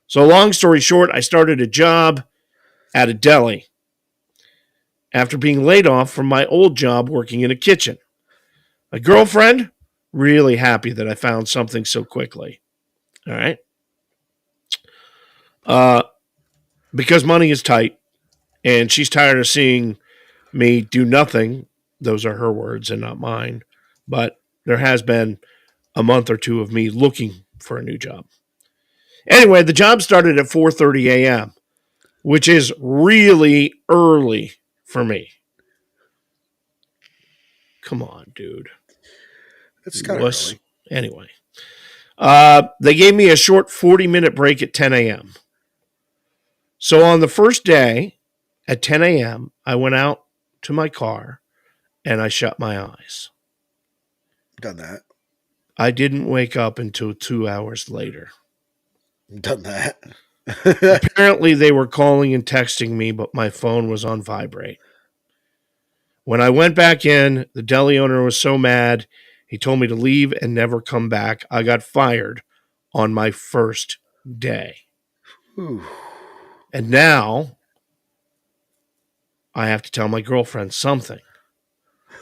Speaker 23: So long story short, I started a job at a deli after being laid off from my old job working in a kitchen. My girlfriend, really happy that I found something so quickly. All right. Because money is tight, and she's tired of seeing me do nothing. Those are her words and not mine. But there has been a month or two of me looking for a new job. Anyway, the job started at 4:30 a.m., which is really early for me. Come on, dude.
Speaker 24: It's kind of early.
Speaker 23: Anyway, they gave me a short 40-minute break at 10 a.m. So on the first day at 10 a.m., I went out to my car and I shut my eyes.
Speaker 24: Done that.
Speaker 23: I didn't wake up until 2 hours later.
Speaker 24: Done that.
Speaker 23: Apparently, they were calling and texting me, but my phone was on vibrate. When I went back in, the deli owner was so mad, he told me to leave and never come back. I got fired on my first day.
Speaker 24: Ooh.
Speaker 23: And now I have to tell my girlfriend something.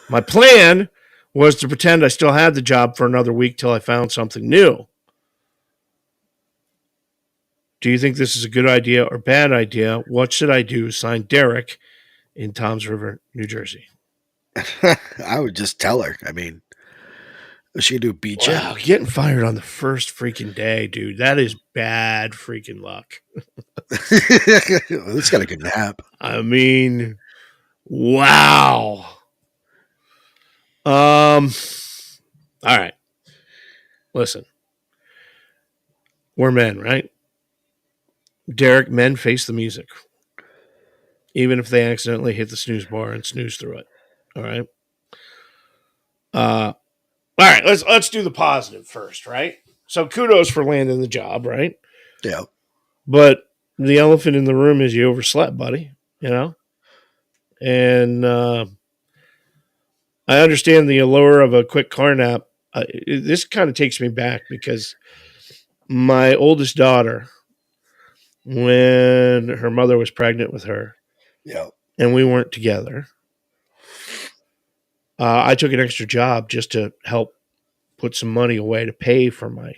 Speaker 23: My plan was to pretend I still had the job for another week till I found something new. Do you think this is a good idea or bad idea? What should I do? Signed, Derek in Toms River, New Jersey.
Speaker 24: I would just tell her. I mean, is she gonna beat you?
Speaker 23: Wow, getting fired on the first freaking day, dude. That is bad freaking luck.
Speaker 24: It's got a good nap.
Speaker 23: I mean, wow. All right. Listen. We're men, right? Derek, men face the music. Even if they accidentally hit the snooze bar and snooze through it. All right. All right, let's do the positive first, right? So kudos for landing the job, right?
Speaker 24: Yeah.
Speaker 23: But the elephant in the room is you overslept, buddy, you know? And I understand the allure of a quick car nap. This kind of takes me back because my oldest daughter, when her mother was pregnant with her,
Speaker 24: yeah,
Speaker 23: and we weren't together, I took an extra job just to help put some money away to pay for my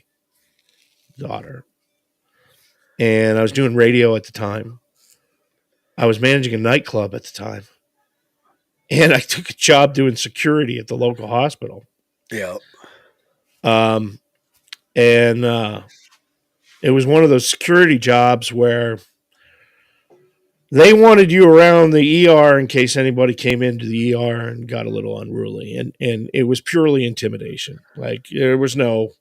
Speaker 23: daughter. And I was doing radio at the time. I was managing a nightclub at the time. And I took a job doing security at the local hospital.
Speaker 24: Yeah.
Speaker 23: It was one of those security jobs where they wanted you around the ER in case anybody came into the ER and got a little unruly. And it was purely intimidation. Like, there was no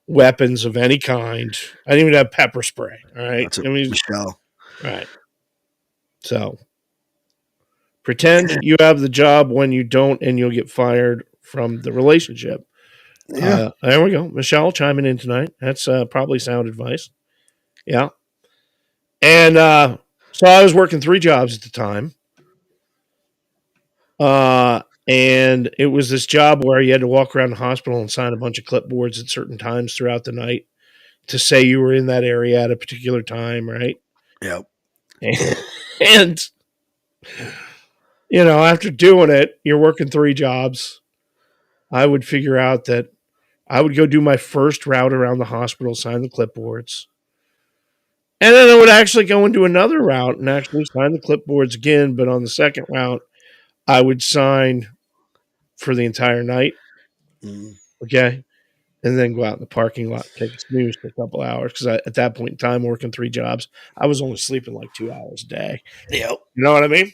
Speaker 23: weapons of any kind. I didn't even have pepper spray. All right.
Speaker 24: That's Michelle.
Speaker 23: Right. So pretend you have the job when you don't, and you'll get fired from the relationship.
Speaker 24: Yeah.
Speaker 23: There we go. Michelle chiming in tonight. That's probably sound advice. Yeah. And so I was working 3 jobs at the time. And it was this job where you had to walk around the hospital and sign a bunch of clipboards at certain times throughout the night to say you were in that area at a particular time, right?
Speaker 24: Yep.
Speaker 23: And you know, after doing it, you're working 3 jobs. I would figure out that I would go do my first route around the hospital, sign the clipboards. And then I would actually go into another route and actually sign the clipboards again. But on the second route, I would sign for the entire night.
Speaker 24: Mm.
Speaker 23: Okay. And then go out in the parking lot and take a snooze for a couple hours. Because at that point in time, working 3 jobs, I was only sleeping like 2 hours a day.
Speaker 24: Yep.
Speaker 23: You know what I mean?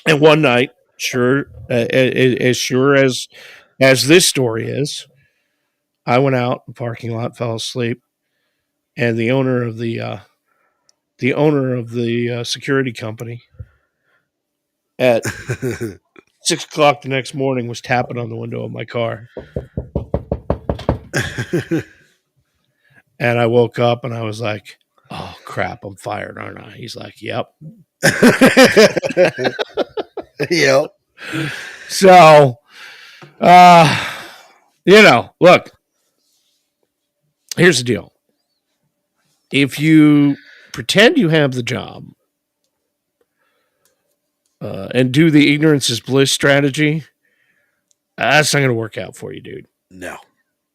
Speaker 23: And one night, as sure as this story is, I went out in the parking lot, fell asleep, and the owner of the security company at 6:00 the next morning was tapping on the window of my car. And I woke up and I was like, "Oh crap, I'm fired, aren't I?" He's like, "Yep."
Speaker 24: Yep.
Speaker 23: So Look, here's the deal. If you pretend you have the job and do the ignorance is bliss strategy, that's not going to work out for you, dude.
Speaker 24: No.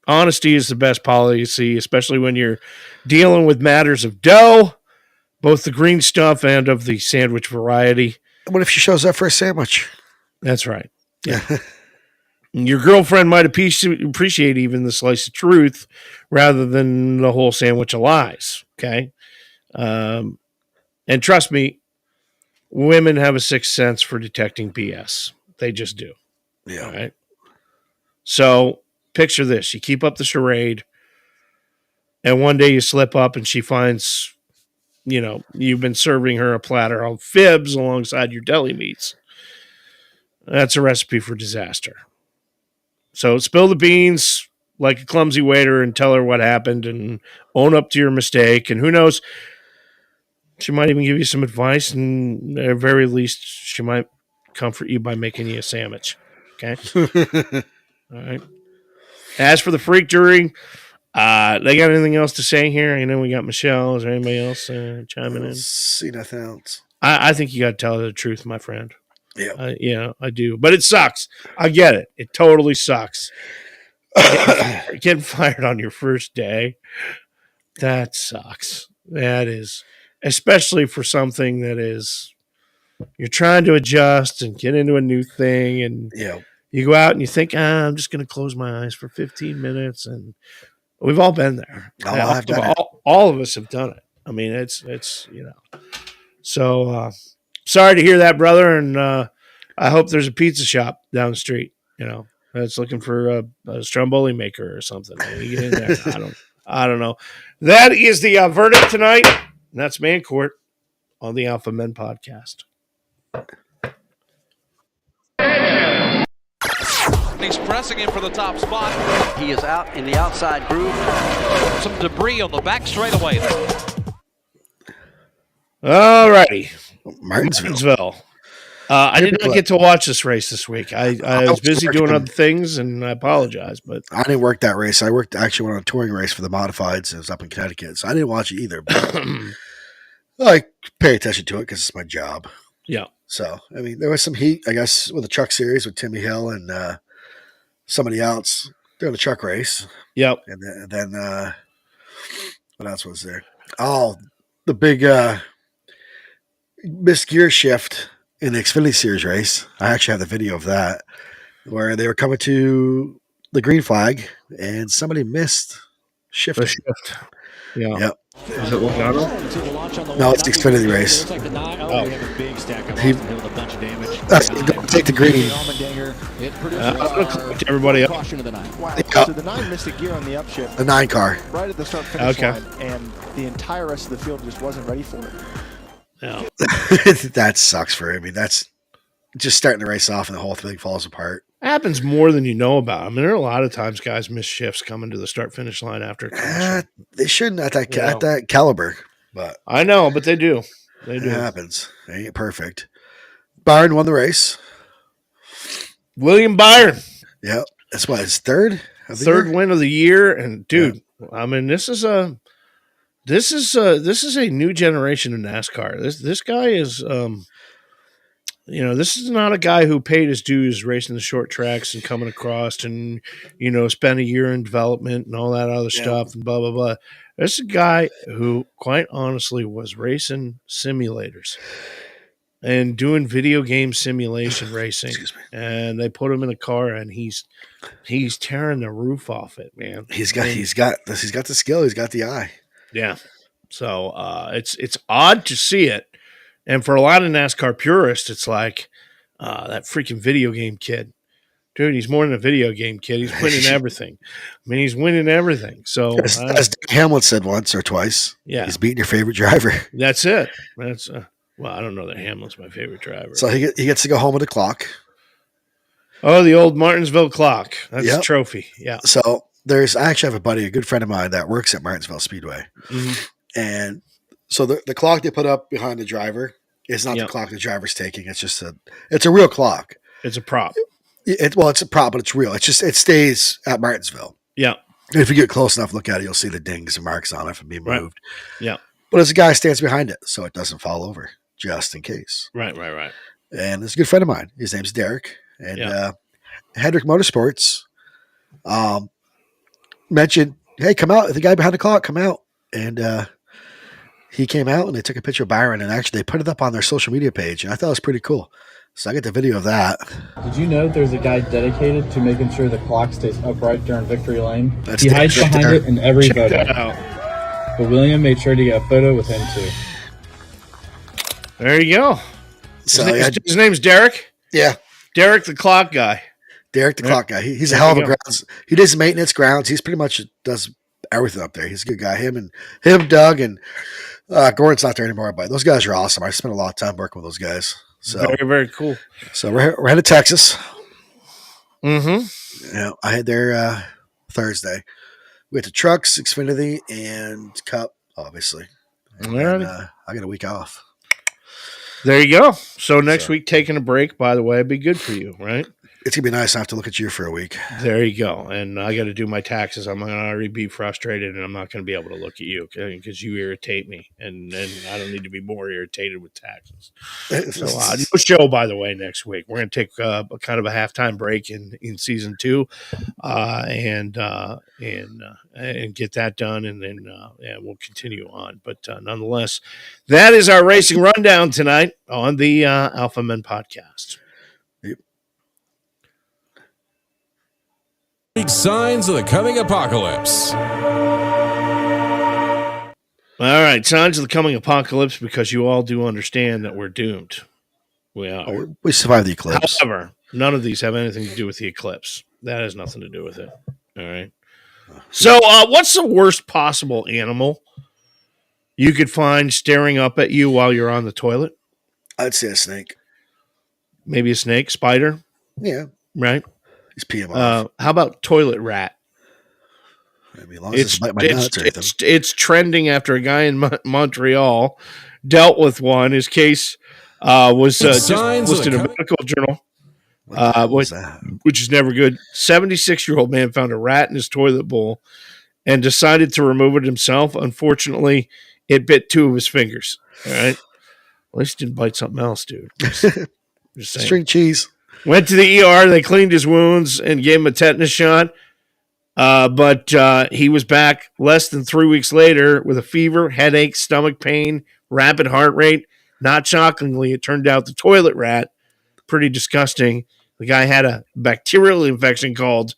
Speaker 23: Honesty is the best policy, especially when you're dealing with matters of dough, both the green stuff and of the sandwich variety.
Speaker 24: What if she shows up for a sandwich?
Speaker 23: That's right. Yeah. Your girlfriend might appreciate even the slice of truth rather than the whole sandwich of lies. Okay. And trust me, women have a sixth sense for detecting BS. They just do.
Speaker 24: Yeah.
Speaker 23: All right. So picture this. You keep up the charade, and one day you slip up and she finds, you've been serving her a platter of fibs alongside your deli meats. That's a recipe for disaster. So spill the beans like a clumsy waiter and tell her what happened and own up to your mistake. And who knows, she might even give you some advice, and at the very least, she might comfort you by making you a sandwich. Okay? All right. As for the freak jury, they got anything else to say here? We got Michelle. Is there anybody else chiming in?
Speaker 24: See nothing else.
Speaker 23: I think you got to tell her the truth, my friend.
Speaker 24: Yeah.
Speaker 23: I do. But it sucks. I get it. It totally sucks. Getting fired on your first day, that sucks. That is, especially for something that is, you're trying to adjust and get into a new thing, and you go out and you think, I'm just going to close my eyes for 15 minutes, and we've all been there. All of us have done it. I mean, it's So, sorry to hear that, brother, and I hope there's a pizza shop down the street, that's looking for a stromboli maker or something. You get in there. I don't know. That is the verdict tonight. And that's Man Court on the Alpha Men podcast.
Speaker 1: He's pressing him for the top spot. He is out in the outside groove. Some debris on the back straightaway.
Speaker 23: All righty.
Speaker 24: Martinsville.
Speaker 23: I did not get to watch this race this week. I was busy doing other things, and I apologize. But
Speaker 24: I didn't work that race. I actually went on a touring race for the modifieds. It was up in Connecticut, so I didn't watch it either. But I pay attention to it because it's my job.
Speaker 23: Yeah. So,
Speaker 24: there was some heat, I guess, with the truck series with Timmy Hill and somebody else during the truck race.
Speaker 23: Yep.
Speaker 24: And then what else was there? Oh, the big missed gear shift in the Xfinity Series race. I actually have the video of that, where they were coming to the green flag and somebody missed shifting.
Speaker 23: Yeah.
Speaker 24: Yep.
Speaker 23: Is it Logano?
Speaker 24: No, it's the Xfinity race. Take the green.
Speaker 23: I'm going to collect everybody up.
Speaker 4: So the 9 missed a gear on the upshift.
Speaker 24: The 9 car.
Speaker 4: Right at the start finish line, and the entire rest of the field just wasn't ready for it.
Speaker 23: No.
Speaker 24: That sucks for him. That's just starting the race off and the whole thing falls apart.
Speaker 23: It happens more than you know about. There are a lot of times guys miss shifts coming to the start-finish line after a caution.
Speaker 24: They shouldn't at that caliber, but
Speaker 23: I know, but they do. They do.
Speaker 24: It happens. They ain't perfect. Byron won the race.
Speaker 23: William Byron.
Speaker 24: Yep. That's what, his third
Speaker 23: win of the year. And dude, this is a new generation of NASCAR. This guy is this is not a guy who paid his dues racing the short tracks and coming across and, spent a year in development and all that other stuff and blah, blah, blah. This is a guy who, quite honestly, was racing simulators and doing video game simulation racing. And they put him in a car and he's tearing the roof off it, man.
Speaker 24: He's got the skill. He's got the eye.
Speaker 23: Yeah. So it's odd to see it. And for a lot of NASCAR purists, it's like that freaking video game kid. Dude, he's more than a video game kid. He's winning everything. He's winning everything. So
Speaker 24: as Hamlin said once or twice, he's beating your favorite driver.
Speaker 23: That's it. That's well, I don't know that Hamlin's my favorite driver.
Speaker 24: So he gets to go home with the clock.
Speaker 23: Oh, the old Martinsville clock. That's a trophy. Yeah.
Speaker 24: So I actually have a good friend of mine that works at Martinsville Speedway. Mm-hmm. And so the clock they put up behind the driver is not the clock the driver's taking. It's just it's a real clock.
Speaker 23: It's a prop.
Speaker 24: It's a prop, but it's real. It stays at Martinsville.
Speaker 23: Yeah.
Speaker 24: And if you get close enough, look at it, you'll see the dings and marks on it from being moved.
Speaker 23: Right. Yeah.
Speaker 24: But as a guy stands behind it, so it doesn't fall over, just in case.
Speaker 23: Right.
Speaker 24: And it's a good friend of mine. His name's Derek. And Hendrick Motorsports mentioned, hey, come out. The guy behind the clock, come out. And he came out and they took a picture of Byron, and actually they put it up on their social media page. And I thought it was pretty cool. So I got the video of that.
Speaker 7: Did you know there's a guy dedicated to making sure the clock stays upright during victory lane?
Speaker 24: That's
Speaker 7: he hides behind it in every photo.
Speaker 23: Out.
Speaker 7: But William made sure to get a photo with him too.
Speaker 23: There you go.
Speaker 24: So
Speaker 23: his name's Derek?
Speaker 24: Yeah.
Speaker 23: Derek the clock guy.
Speaker 24: Derek the clock guy. He's a hell of a grounds. He does maintenance grounds. He's pretty much does everything up there. He's a good guy. Him, Doug, and Gordon's not there anymore, but those guys are awesome. I spent a lot of time working with those guys. So
Speaker 23: very, very cool.
Speaker 24: So we're headed to Texas.
Speaker 23: Mm-hmm.
Speaker 24: Yeah, I had there Thursday. We went to Trucks, Xfinity, and Cup, obviously. And, I got a week off.
Speaker 23: There you go. So next week, taking a break, by the way, would be good for you, right?
Speaker 24: It's going to be nice not to look at you for a week.
Speaker 23: There you go. And I got to do my taxes. I'm going to already be frustrated, and I'm not going to be able to look at you because you irritate me. And I don't need to be more irritated with taxes. So no show, by the way, next week. We're going to take a kind of a halftime break in season 2 and get that done. And then we'll continue on. But nonetheless, that is our racing rundown tonight on the Alpha Men podcast.
Speaker 17: Signs of the coming apocalypse.
Speaker 23: All right, signs of the coming apocalypse, because you all do understand that we're doomed. We are.
Speaker 24: We survived the eclipse.
Speaker 23: However, none of these have anything to do with the eclipse. That has nothing to do with it. All right. So, what's the worst possible animal you could find staring up at you while you're on the toilet?
Speaker 24: I'd say a snake.
Speaker 23: Maybe a snake, spider.
Speaker 24: Yeah.
Speaker 23: Right.
Speaker 24: He's peeing off.
Speaker 23: How about toilet rat?
Speaker 24: I mean, as long as
Speaker 23: it's trending after a guy in Montreal dealt with one. His case was just listed in a medical journal, which is never good. 76-year-old man found a rat in his toilet bowl and decided to remove it himself. Unfortunately, it bit 2 of his fingers. All right. At least he didn't bite something else, dude. Just saying.
Speaker 24: String cheese.
Speaker 23: Went to the ER. They cleaned his wounds and gave him a tetanus shot. But he was back less than 3 weeks later with a fever, headache, stomach pain, rapid heart rate. Not shockingly, it turned out the toilet rat. Pretty disgusting. The guy had a bacterial infection called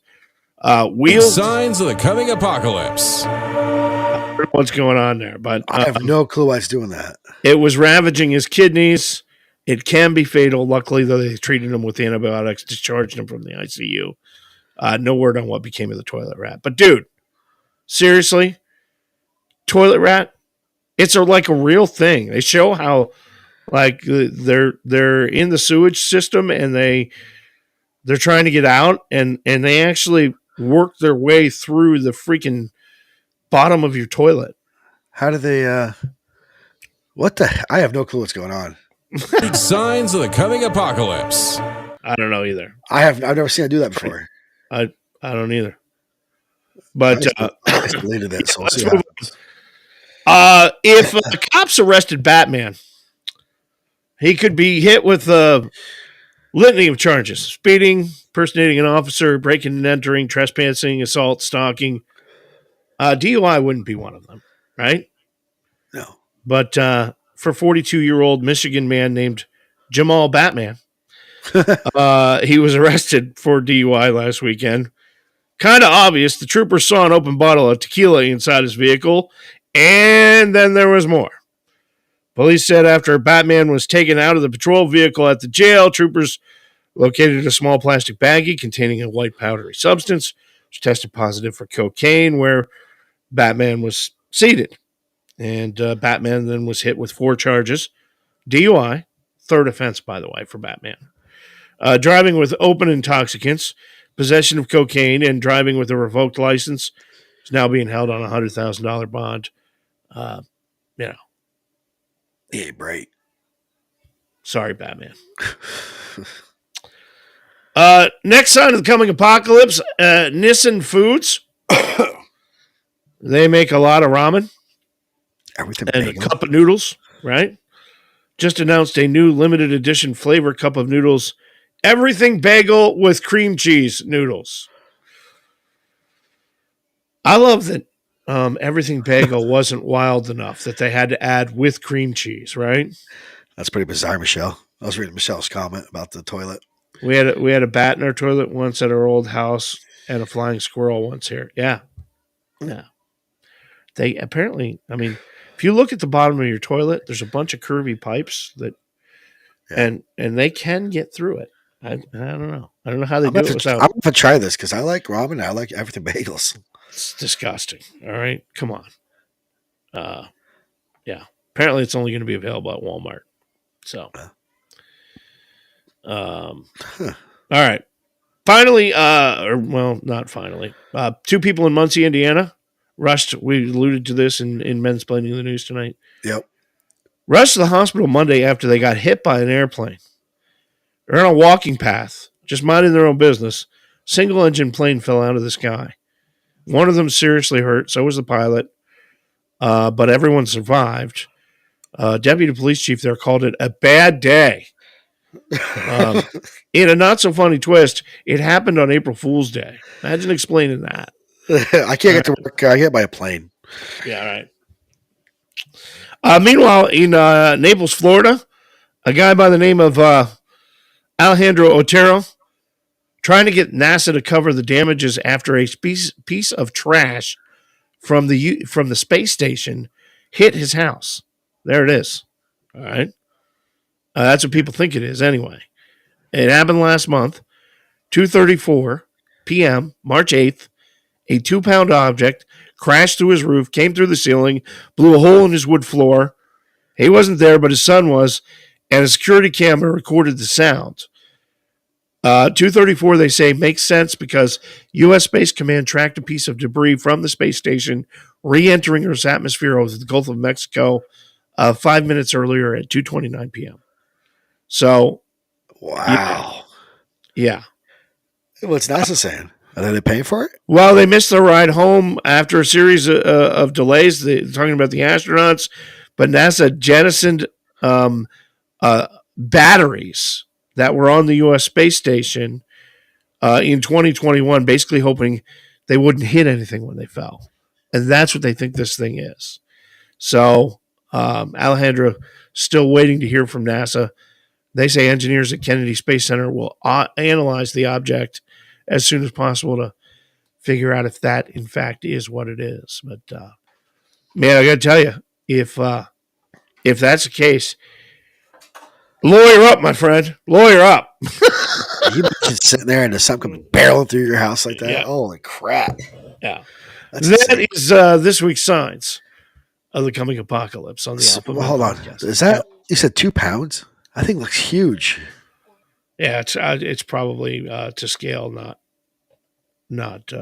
Speaker 23: wheels.
Speaker 17: Signs of the coming apocalypse.
Speaker 23: I don't know what's going on there, but
Speaker 24: I have no clue why it's doing that.
Speaker 23: It was ravaging his kidneys. It can be fatal. Luckily, though, they treated him with antibiotics, discharged him from the ICU. No word on what became of the toilet rat. But, dude, seriously, toilet rat, it's like a real thing. They show how, like, they're in the sewage system and they're trying to get out, and they actually work their way through the freaking bottom of your toilet.
Speaker 24: How do they? I have no clue what's going on.
Speaker 17: Signs of the coming apocalypse.
Speaker 23: I don't know either.
Speaker 24: I've never seen it do that before.
Speaker 23: I don't either. But
Speaker 24: I just deleted that. So
Speaker 23: if the cops arrested Batman, he could be hit with a litany of charges: speeding, impersonating an officer, breaking and entering, trespassing, assault, stalking. DUI wouldn't be one of them, right?
Speaker 24: No.
Speaker 23: But for 42-year-old Michigan man named Jamal Batman, he was arrested for DUI last weekend. Kind of obvious. The troopers saw an open bottle of tequila inside his vehicle, and then there was more. Police said after Batman was taken out of the patrol vehicle at the jail, troopers located a small plastic baggie containing a white powdery substance, which tested positive for cocaine, where Batman was seated. And Batman then was hit with 4 charges. DUI, third offense, by the way, for Batman. Driving with open intoxicants, possession of cocaine, and driving with a revoked license. Is now being held on a $100,000 bond.
Speaker 24: He ain't bright.
Speaker 23: Sorry, Batman. Next sign of the coming apocalypse, Nissan Foods. They make a lot of ramen.
Speaker 24: Everything
Speaker 23: and
Speaker 24: bagel.
Speaker 23: A cup of noodles, right? Just announced a new limited edition flavor cup of noodles. Everything bagel with cream cheese noodles. I love that everything bagel wasn't wild enough that they had to add with cream cheese, right?
Speaker 24: That's pretty bizarre, Michelle. I was reading Michelle's comment about the toilet.
Speaker 23: We had a bat in our toilet once at our old house and a flying squirrel once here. Yeah. They apparently, I mean, if you look at the bottom of your toilet, there's a bunch of curvy pipes that, and they can get through it. I don't know. I don't know how they do it without.
Speaker 24: I'm going to try this because I like ramen. I like everything bagels.
Speaker 23: It's disgusting. All right, come on. Yeah. Apparently, it's only going to be available at Walmart. So, all right. Finally, not finally. 2 people in Muncie, Indiana, rushed. We alluded to this in Men's Planning the News tonight.
Speaker 24: Yep.
Speaker 23: Rushed to the hospital Monday after they got hit by an airplane. They're on a walking path, just minding their own business. Single-engine plane fell out of the sky. One of them seriously hurt, so was the pilot, but everyone survived. Deputy police chief there called it a bad day. In a not-so-funny twist, it happened on April Fool's Day. Imagine explaining that.
Speaker 24: I can't get to work. I get by a plane.
Speaker 23: Yeah, all right. Meanwhile, in Naples, Florida, a guy by the name of Alejandro Otero trying to get NASA to cover the damages after a piece of trash from the space station hit his house. There it is. All right. That's what people think it is anyway. It happened last month, 2:34 p.m., March 8th. A 2-pound object crashed through his roof, came through the ceiling, blew a hole in his wood floor. He wasn't there, but his son was, and a security camera recorded the sound. 2:34, they say, makes sense because U.S. Space Command tracked a piece of debris from the space station re-entering Earth's atmosphere over the Gulf of Mexico 5 minutes earlier at 2:29 p.m. So,
Speaker 24: wow.
Speaker 23: Yeah.
Speaker 24: What's NASA saying? Are they paying for it?
Speaker 23: Well, they missed their ride home after a series of delays. They're talking about the astronauts, but NASA jettisoned batteries that were on the U.S. space station in 2021, basically hoping they wouldn't hit anything when they fell. And that's what they think this thing is. So Alejandro still waiting to hear from NASA. They say engineers at Kennedy Space Center will analyze the object as soon as possible to figure out if that, in fact, is what it is. But, man, I got to tell you, if that's the case, lawyer up, my friend. Lawyer up.
Speaker 24: You just sitting there and there's something coming barreling through your house like that?
Speaker 23: Yeah.
Speaker 24: Holy crap.
Speaker 23: Yeah.
Speaker 24: That
Speaker 23: is this week's signs of the coming apocalypse on the Alpha.
Speaker 24: Well, hold on.
Speaker 23: Podcast.
Speaker 24: Is that, you said 2 pounds? I think it looks huge.
Speaker 23: Yeah, it's probably to scale, not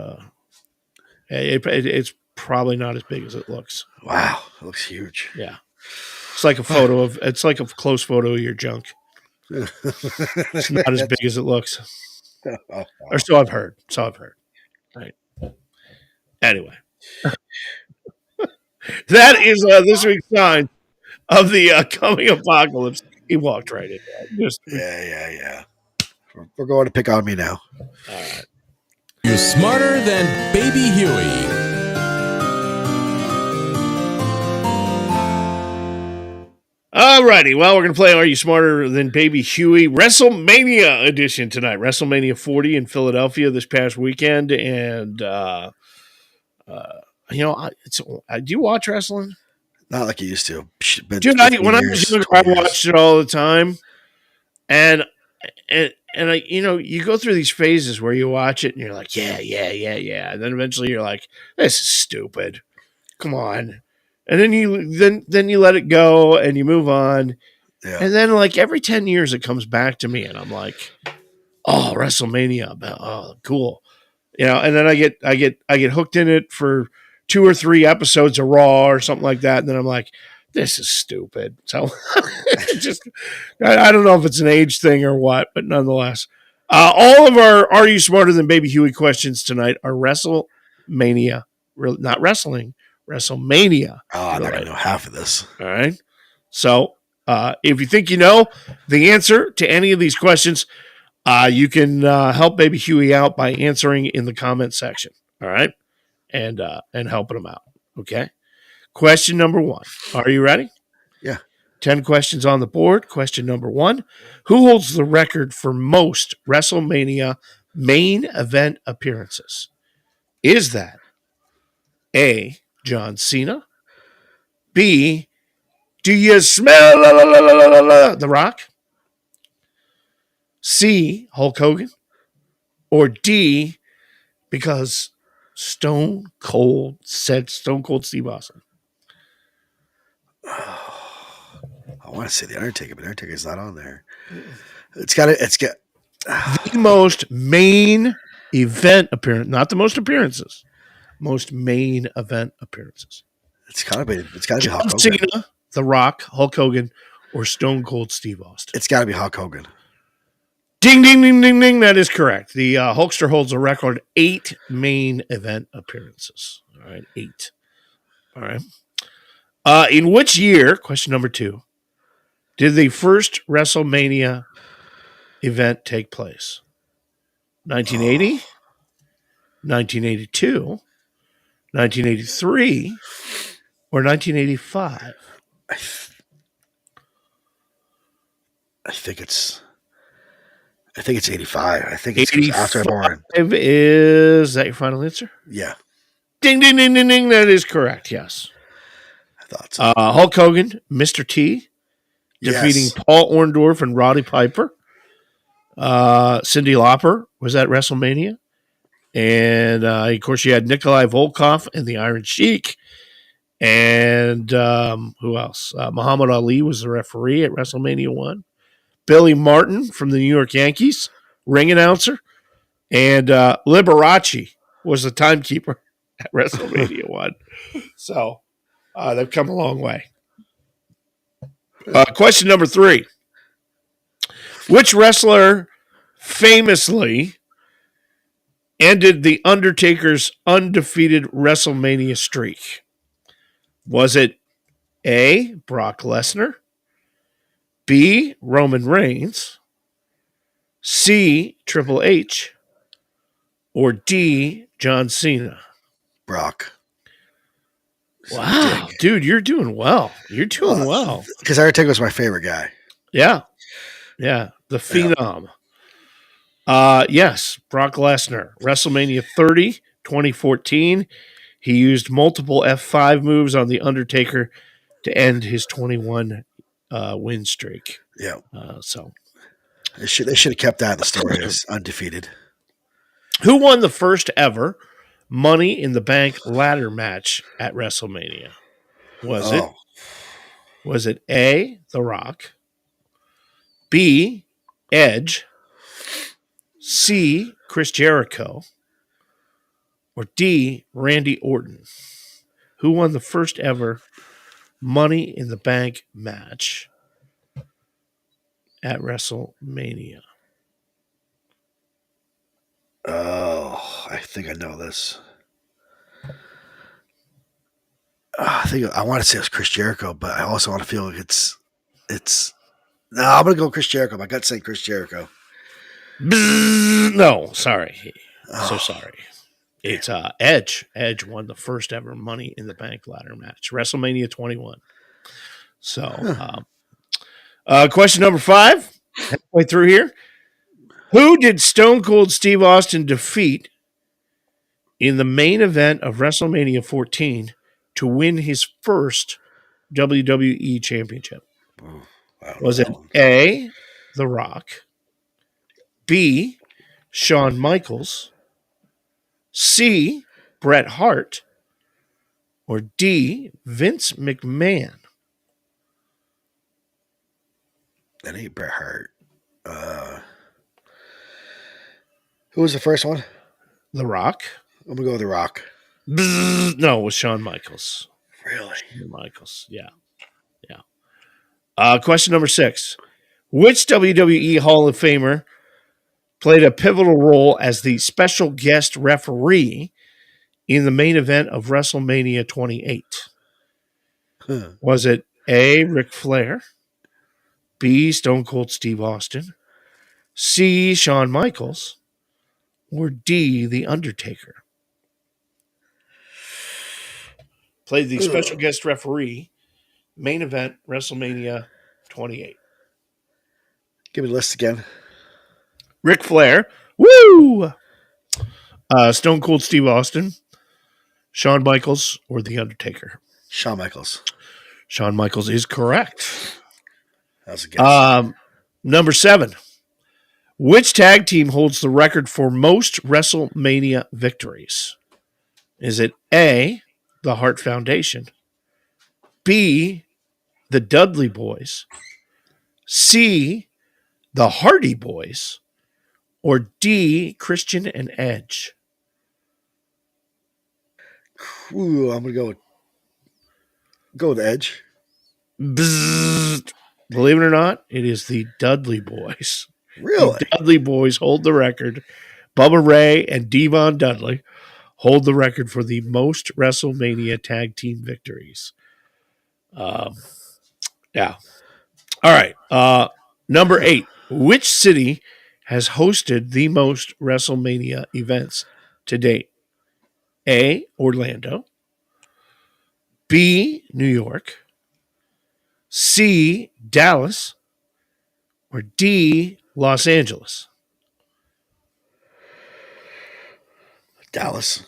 Speaker 23: it's probably not as big as it looks.
Speaker 24: Wow, it looks huge.
Speaker 23: Yeah, it's like a close photo of your junk. It's not as big as it looks, or so I've heard. Right. Anyway, that is this week's sign of the coming apocalypse. He walked right in.
Speaker 24: Yeah. We're going to pick on me now.
Speaker 23: All right.
Speaker 17: You're smarter than Baby Huey.
Speaker 23: All righty. Well, we're going to play Are You Smarter Than Baby Huey? WrestleMania edition tonight. WrestleMania 40 in Philadelphia this past weekend. And, do you watch wrestling?
Speaker 24: Not like you used to.
Speaker 23: Dude, when I was younger, I watched it all the time. And you go through these phases where you watch it and you're like, yeah. And then eventually you're like, this is stupid. Come on. And then you let it go and you move on. Yeah. And then like every 10 years it comes back to me and I'm like, oh, WrestleMania. Oh, cool. And then I get hooked in it for 2 or 3 episodes of Raw or something like that. And then I'm like, this is stupid. So I don't know if it's an age thing or what, but nonetheless, All of our Are You Smarter Than Baby Huey questions tonight are WrestleMania, not wrestling, WrestleMania.
Speaker 24: Oh, I'm not going to know half of this.
Speaker 23: All right. So if you think you know the answer to any of these questions, you can help Baby Huey out by answering in the comment section. All right. And helping him out. Okay. Question number 1. Are you ready?
Speaker 24: Yeah.
Speaker 23: 10 questions on the board. Question number 1. Who holds the record for most WrestleMania main event appearances? Is that A, John Cena? B, do you smell The Rock? C, Hulk Hogan? Or D, because Stone Cold said Stone Cold Steve Austin?
Speaker 24: I want to say the Undertaker, but Undertaker's not on there. It's got
Speaker 23: the most main event appearance, not the most appearances, most main event appearances.
Speaker 24: It's gotta be Hulk
Speaker 23: John
Speaker 24: Hogan.
Speaker 23: Cena, The Rock, Hulk Hogan, or Stone Cold Steve Austin.
Speaker 24: It's got to be Hulk Hogan.
Speaker 23: Ding, ding, ding, ding, ding. That is correct. The Hulkster holds a record 8 main event appearances. All right, 8. All right. In which year, question number 2, did the first WrestleMania event take place? 1980, 1982, 1983, or 1985?
Speaker 24: I think it's 85. I think it's after I'm born.
Speaker 23: Is that your final answer?
Speaker 24: Yeah.
Speaker 23: Ding, ding, ding, ding, ding. That is correct. Yes.
Speaker 24: I thought so.
Speaker 23: Hulk Hogan, Mr. T, defeating Paul Orndorff and Roddy Piper. Cyndi Lauper was at WrestleMania. And, of course, you had Nikolai Volkov and the Iron Sheik. And who else? Muhammad Ali was the referee at WrestleMania 1. Billy Martin from the New York Yankees, ring announcer. And Liberace was the timekeeper at WrestleMania 1. So they've come a long way. Question number 3. Which wrestler famously ended The Undertaker's undefeated WrestleMania streak? Was it A, Brock Lesnar, B, Roman Reigns, C, Triple H, or D, John Cena?
Speaker 24: Brock.
Speaker 23: Wow, dude, you're doing well. You're doing well.
Speaker 24: Because Undertaker was my favorite guy.
Speaker 23: Yeah. Yeah. The Phenom. Yes, Brock Lesnar. WrestleMania 30, 2014. He used multiple F5 moves on The Undertaker to end his 21 win streak.
Speaker 24: Yeah.
Speaker 23: So
Speaker 24: they should have kept that in the story as undefeated.
Speaker 23: Who won the first ever Money in the Bank ladder match at WrestleMania? Was it A, The Rock, B, Edge, C, Chris Jericho, or D, Randy Orton? Who won the first ever Money in the Bank match at WrestleMania?
Speaker 24: Oh, I think I know this. I want to say it was Chris Jericho, but I also want to feel like it's. No, I'm gonna go Chris Jericho. My gut's saying Chris Jericho.
Speaker 23: No, sorry. So sorry. It's Edge. Edge won the first ever Money in the Bank ladder match, WrestleMania 21. So, question number 5, halfway through here. Who did Stone Cold Steve Austin defeat in the main event of WrestleMania 14 to win his first WWE championship? Was it A, The Rock, B, Shawn Michaels, C, Bret Hart, or D, Vince McMahon?
Speaker 24: That ain't Bret Hart. Who was the first one?
Speaker 23: The Rock.
Speaker 24: I'm gonna go with The Rock.
Speaker 23: No, it was Shawn Michaels.
Speaker 24: Really?
Speaker 23: Shawn Michaels. Yeah. Question number 6. Which WWE Hall of Famer played a pivotal role as the special guest referee in the main event of WrestleMania 28? Was it A, Ric Flair, B, Stone Cold Steve Austin, C, Shawn Michaels, or D, The Undertaker? Played the special guest referee, main event, WrestleMania 28.
Speaker 24: Give me the list again.
Speaker 23: Ric Flair, woo! Stone Cold Steve Austin, Shawn Michaels, or The Undertaker?
Speaker 24: Shawn Michaels.
Speaker 23: Shawn Michaels is correct.
Speaker 24: That was a guess.
Speaker 23: Number 7. Which tag team holds the record for most WrestleMania victories? Is it A, the Hart Foundation, B, the Dudley Boys, C, the Hardy Boys, or D, Christian and Edge?
Speaker 24: Ooh, I'm going to go with Edge.
Speaker 23: Bzzzt. Believe it or not, it is the Dudley Boys.
Speaker 24: Really?
Speaker 23: The Dudley Boys hold the record. Bubba Ray and Devon Dudley hold the record for the most WrestleMania tag team victories. Yeah. All right. Number 8. Which city has hosted the most WrestleMania events to date? A, Orlando, B, New York, C, Dallas, or D, Los Angeles?
Speaker 24: Dallas.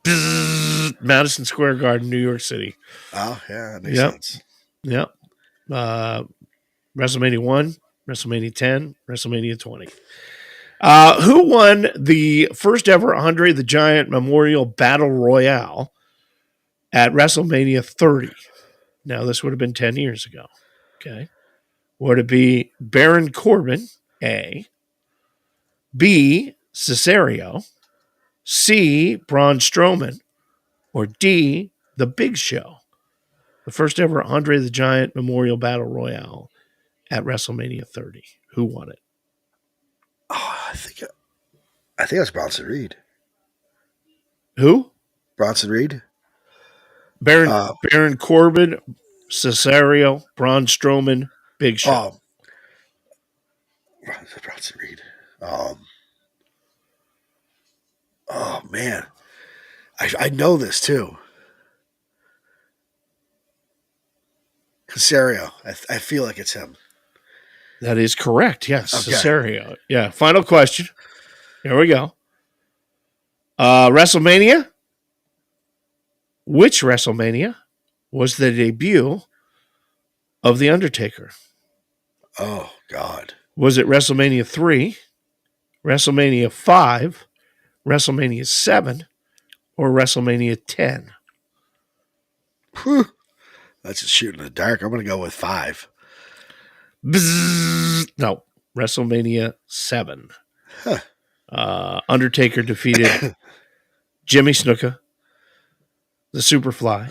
Speaker 23: Bzzzt. Madison Square Garden, New York City.
Speaker 24: Oh, yeah, that makes sense.
Speaker 23: Yep. WrestleMania 1, WrestleMania 10, WrestleMania 20. Who won the first ever Andre the Giant Memorial Battle Royale at WrestleMania 30? Now, this would have been 10 years ago. Okay. Would it be Baron Corbin, A, B, Cesaro, C, Braun Strowman, or D, The Big Show? The first ever Andre the Giant Memorial Battle Royale at WrestleMania 30. Who won it?
Speaker 24: Oh, I think that's Bronson Reed.
Speaker 23: Who?
Speaker 24: Bronson Reed.
Speaker 23: Baron Corbin, Cesaro, Braun Strowman, Big Show.
Speaker 24: Bronson Reed. Oh man, I know this too. Cesaro. I feel like it's him.
Speaker 23: That is correct. Yes,
Speaker 24: Okay.
Speaker 23: Cesaro. Yeah. Final question. Here we go. WrestleMania. Which WrestleMania was the debut of The Undertaker?
Speaker 24: Oh God.
Speaker 23: Was it WrestleMania 3, WrestleMania 5, WrestleMania 7, or WrestleMania 10?
Speaker 24: Whew. That's just shooting in the dark. I'm going to go with 5.
Speaker 23: Bzzz. No, WrestleMania 7.
Speaker 24: Huh.
Speaker 23: Undertaker defeated Jimmy Snuka, the Superfly,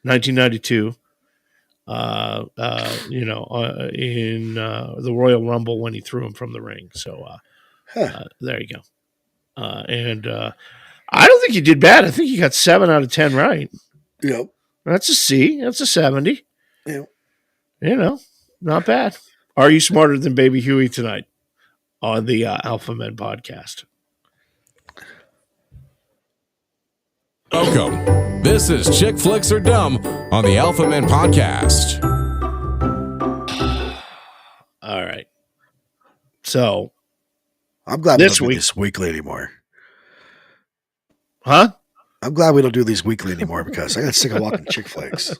Speaker 23: 1992. In the Royal Rumble when he threw him from the ring. So there you go. I don't think you did bad. I think you got 7 out of 10 right.
Speaker 24: Yep.
Speaker 23: That's a C. That's a 70.
Speaker 24: Yep.
Speaker 23: Not bad. Are you smarter than Baby Huey tonight on the Alpha Men podcast?
Speaker 17: Welcome. This is Chick Flicks Are Dumb on the Alpha Men podcast.
Speaker 23: All right. So
Speaker 24: I'm glad we
Speaker 23: this
Speaker 24: don't do
Speaker 23: week,
Speaker 24: this weekly anymore.
Speaker 23: Huh?
Speaker 24: I'm glad we don't do these weekly anymore because I got sick of walking chick flicks.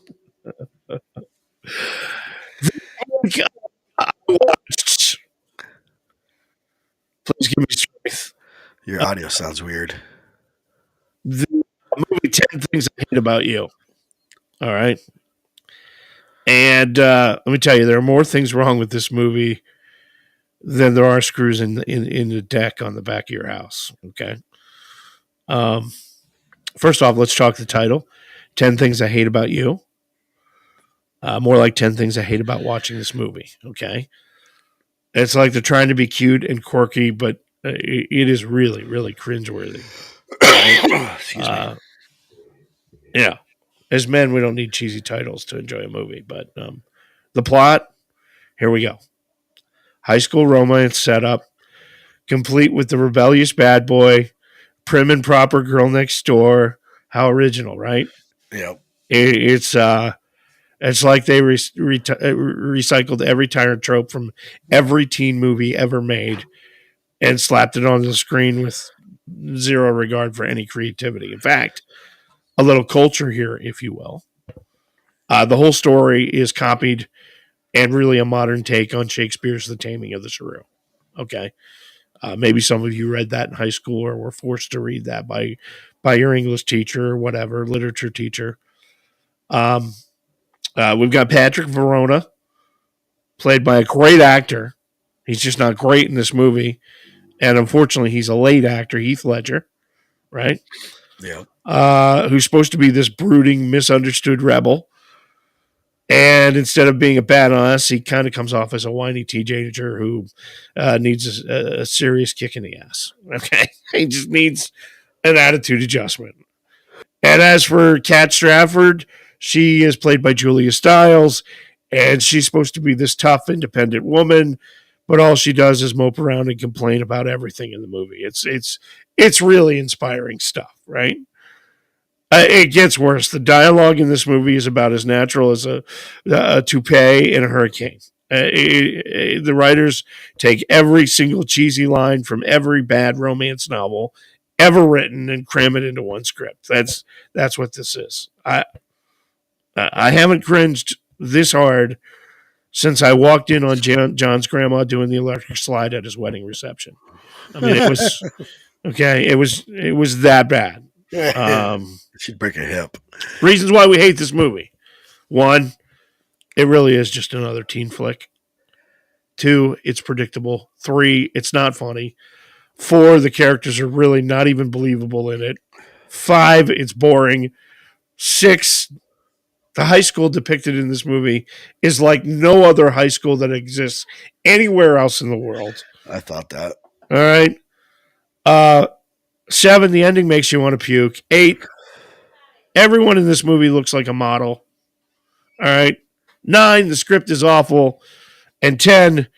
Speaker 23: Please give me strength.
Speaker 24: Your audio sounds weird.
Speaker 23: The movie 10 Things I Hate About You. All right. And let me tell you, there are more things wrong with this movie than there are screws in the deck on the back of your house. Okay. First off, let's talk the title. 10 Things I Hate About You. More like 10 Things I Hate About Watching This Movie. Okay. It's like they're trying to be cute and quirky, but It is really, really cringeworthy.
Speaker 24: Excuse me.
Speaker 23: Yeah. As men, we don't need cheesy titles to enjoy a movie, but the plot, here we go. High school romance setup, complete with the rebellious bad boy, prim and proper girl next door. How original, right?
Speaker 24: Yeah.
Speaker 23: It's like they recycled every tyrant trope from every teen movie ever made and slapped it on the screen with zero regard for any creativity. In fact, a little culture here, if you will. The whole story is copied and really a modern take on Shakespeare's The Taming of the Shrew. Okay. Maybe some of you read that in high school or were forced to read that by your English teacher or whatever, literature teacher. We've got Patrick Verona, played by a great actor. He's just not great in this movie. And unfortunately, he's a late actor, Heath Ledger, right?
Speaker 24: Yeah.
Speaker 23: Who's supposed to be this brooding, misunderstood rebel. And instead of being a badass, he kind of comes off as a whiny teenager who needs a serious kick in the ass. Okay. He just needs an attitude adjustment. And as for Kat Strafford, she is played by Julia Stiles, and she's supposed to be this tough, independent woman, but all she does is mope around and complain about everything in the movie. It's really inspiring stuff, right? It gets worse. The dialogue in this movie is about as natural as a toupee in a hurricane. The writers take every single cheesy line from every bad romance novel ever written and cram it into one script. That's what this is. I haven't cringed this hard since I walked in on John's grandma doing the electric slide at his wedding reception. I mean, it was okay. It was that bad.
Speaker 24: She'd break a hip.
Speaker 23: Reasons why we hate this movie. 1, it really is just another teen flick. 2, it's predictable. 3, it's not funny. 4, the characters are really not even believable in it. 5, it's boring. 6, the high school depicted in this movie is like no other high school that exists anywhere else in the world.
Speaker 24: I thought that.
Speaker 23: All right. 7, the ending makes you want to puke. 8, everyone in this movie looks like a model. All right. 9, the script is awful. And 10,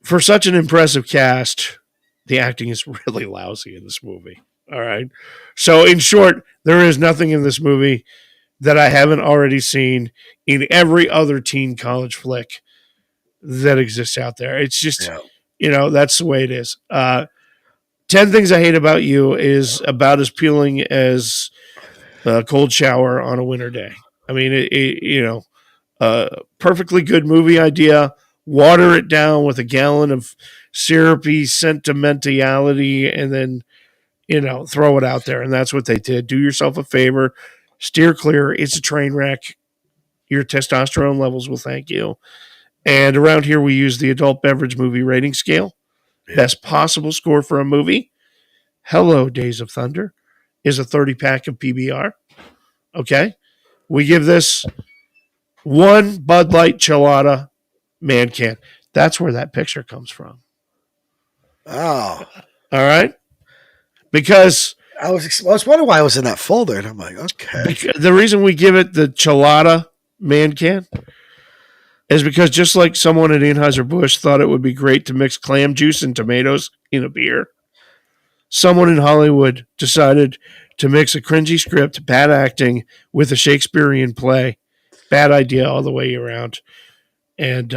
Speaker 23: for such an impressive cast, the acting is really lousy in this movie. All right. So in short, there is nothing in this movie that I haven't already seen in every other teen college flick that exists out there. It's just, that's the way it is. 10 Things I Hate About You is about as appealing as a cold shower on a winter day. I mean, perfectly good movie idea. Water it down with a gallon of syrupy sentimentality and then, throw it out there. And that's what they did. Do yourself a favor. Steer clear. It's a train wreck. Your testosterone levels will thank you. And around here, we use the adult beverage movie rating scale. Best possible score for a movie. Hello, Days of Thunder is a 30-pack of PBR. Okay. We give this 1 Bud Light Chelada man can. That's where that picture comes from.
Speaker 24: Oh.
Speaker 23: All right. Because
Speaker 24: I was wondering why I was in that folder, and I'm like, okay.
Speaker 23: The reason we give it the Chelada man can is because just like someone at Anheuser-Busch thought it would be great to mix clam juice and tomatoes in a beer, someone in Hollywood decided to mix a cringy script, bad acting, with a Shakespearean play. Bad idea all the way around. And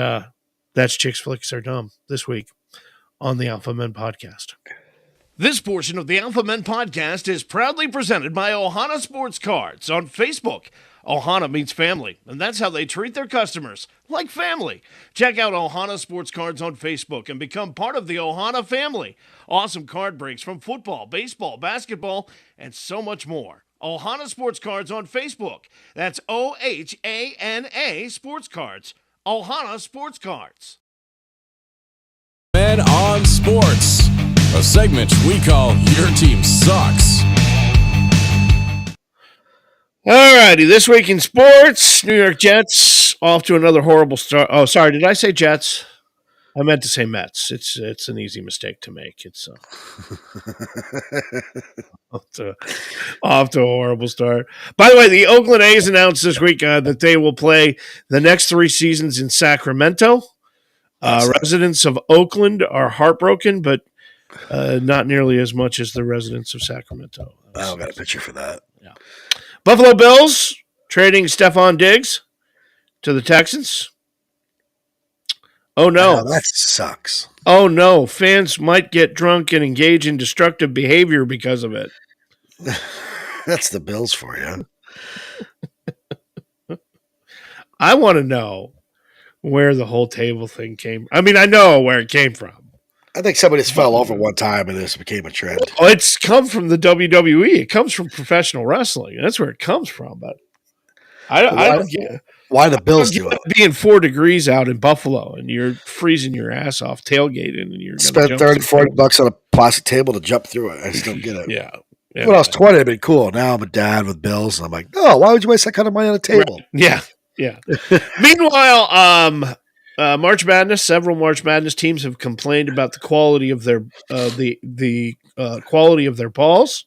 Speaker 23: that's Chicks Flicks Are Dumb this week on the Alpha Men Podcast. This portion of the Alpha Men Podcast is proudly presented by Ohana Sports Cards on Facebook. Ohana means family, and that's how they treat their customers, like family. Check out Ohana Sports Cards on Facebook and become part of the Ohana family. Awesome card breaks from football, baseball, basketball, and so much more. Ohana Sports Cards on Facebook. That's OHANA Sports Cards. Ohana Sports Cards.
Speaker 17: Men on Sports, a segment we call Your Team Sucks.
Speaker 23: Alrighty, this week in sports, New York Jets off to another horrible start. Oh, sorry, did I say Jets? I meant to say Mets. It's an easy mistake to make. It's off to a horrible start. By the way, the Oakland A's announced this week that they will play the next 3 seasons in Sacramento. Residents of Oakland are heartbroken, but not nearly as much as the residents of Sacramento.
Speaker 24: I got a picture for that.
Speaker 23: Yeah. Buffalo Bills trading Stephon Diggs to the Texans. Oh, no.
Speaker 24: That sucks.
Speaker 23: Oh, no. Fans might get drunk and engage in destructive behavior because of it.
Speaker 24: That's the Bills for you.
Speaker 23: I want to know where the whole table thing came. I mean, I know where it came from.
Speaker 24: I think somebody just fell over one time and this became a trend.
Speaker 23: Oh, it's come from the WWE. It comes from professional wrestling. That's where it comes from. But I don't get
Speaker 24: why the Bills do it.
Speaker 23: Being 4 degrees out in Buffalo and you're freezing your ass off tailgating and you're
Speaker 24: spend $30-$40 on a plastic table to jump through it. I just don't get it.
Speaker 23: Yeah.
Speaker 24: When I was 20, it'd been cool. Now I'm a dad with bills, and I'm like, no, why would you waste that kind of money on a table?
Speaker 23: Right. Yeah. Meanwhile, March Madness. Several March Madness teams have complained about the quality of their quality of their balls.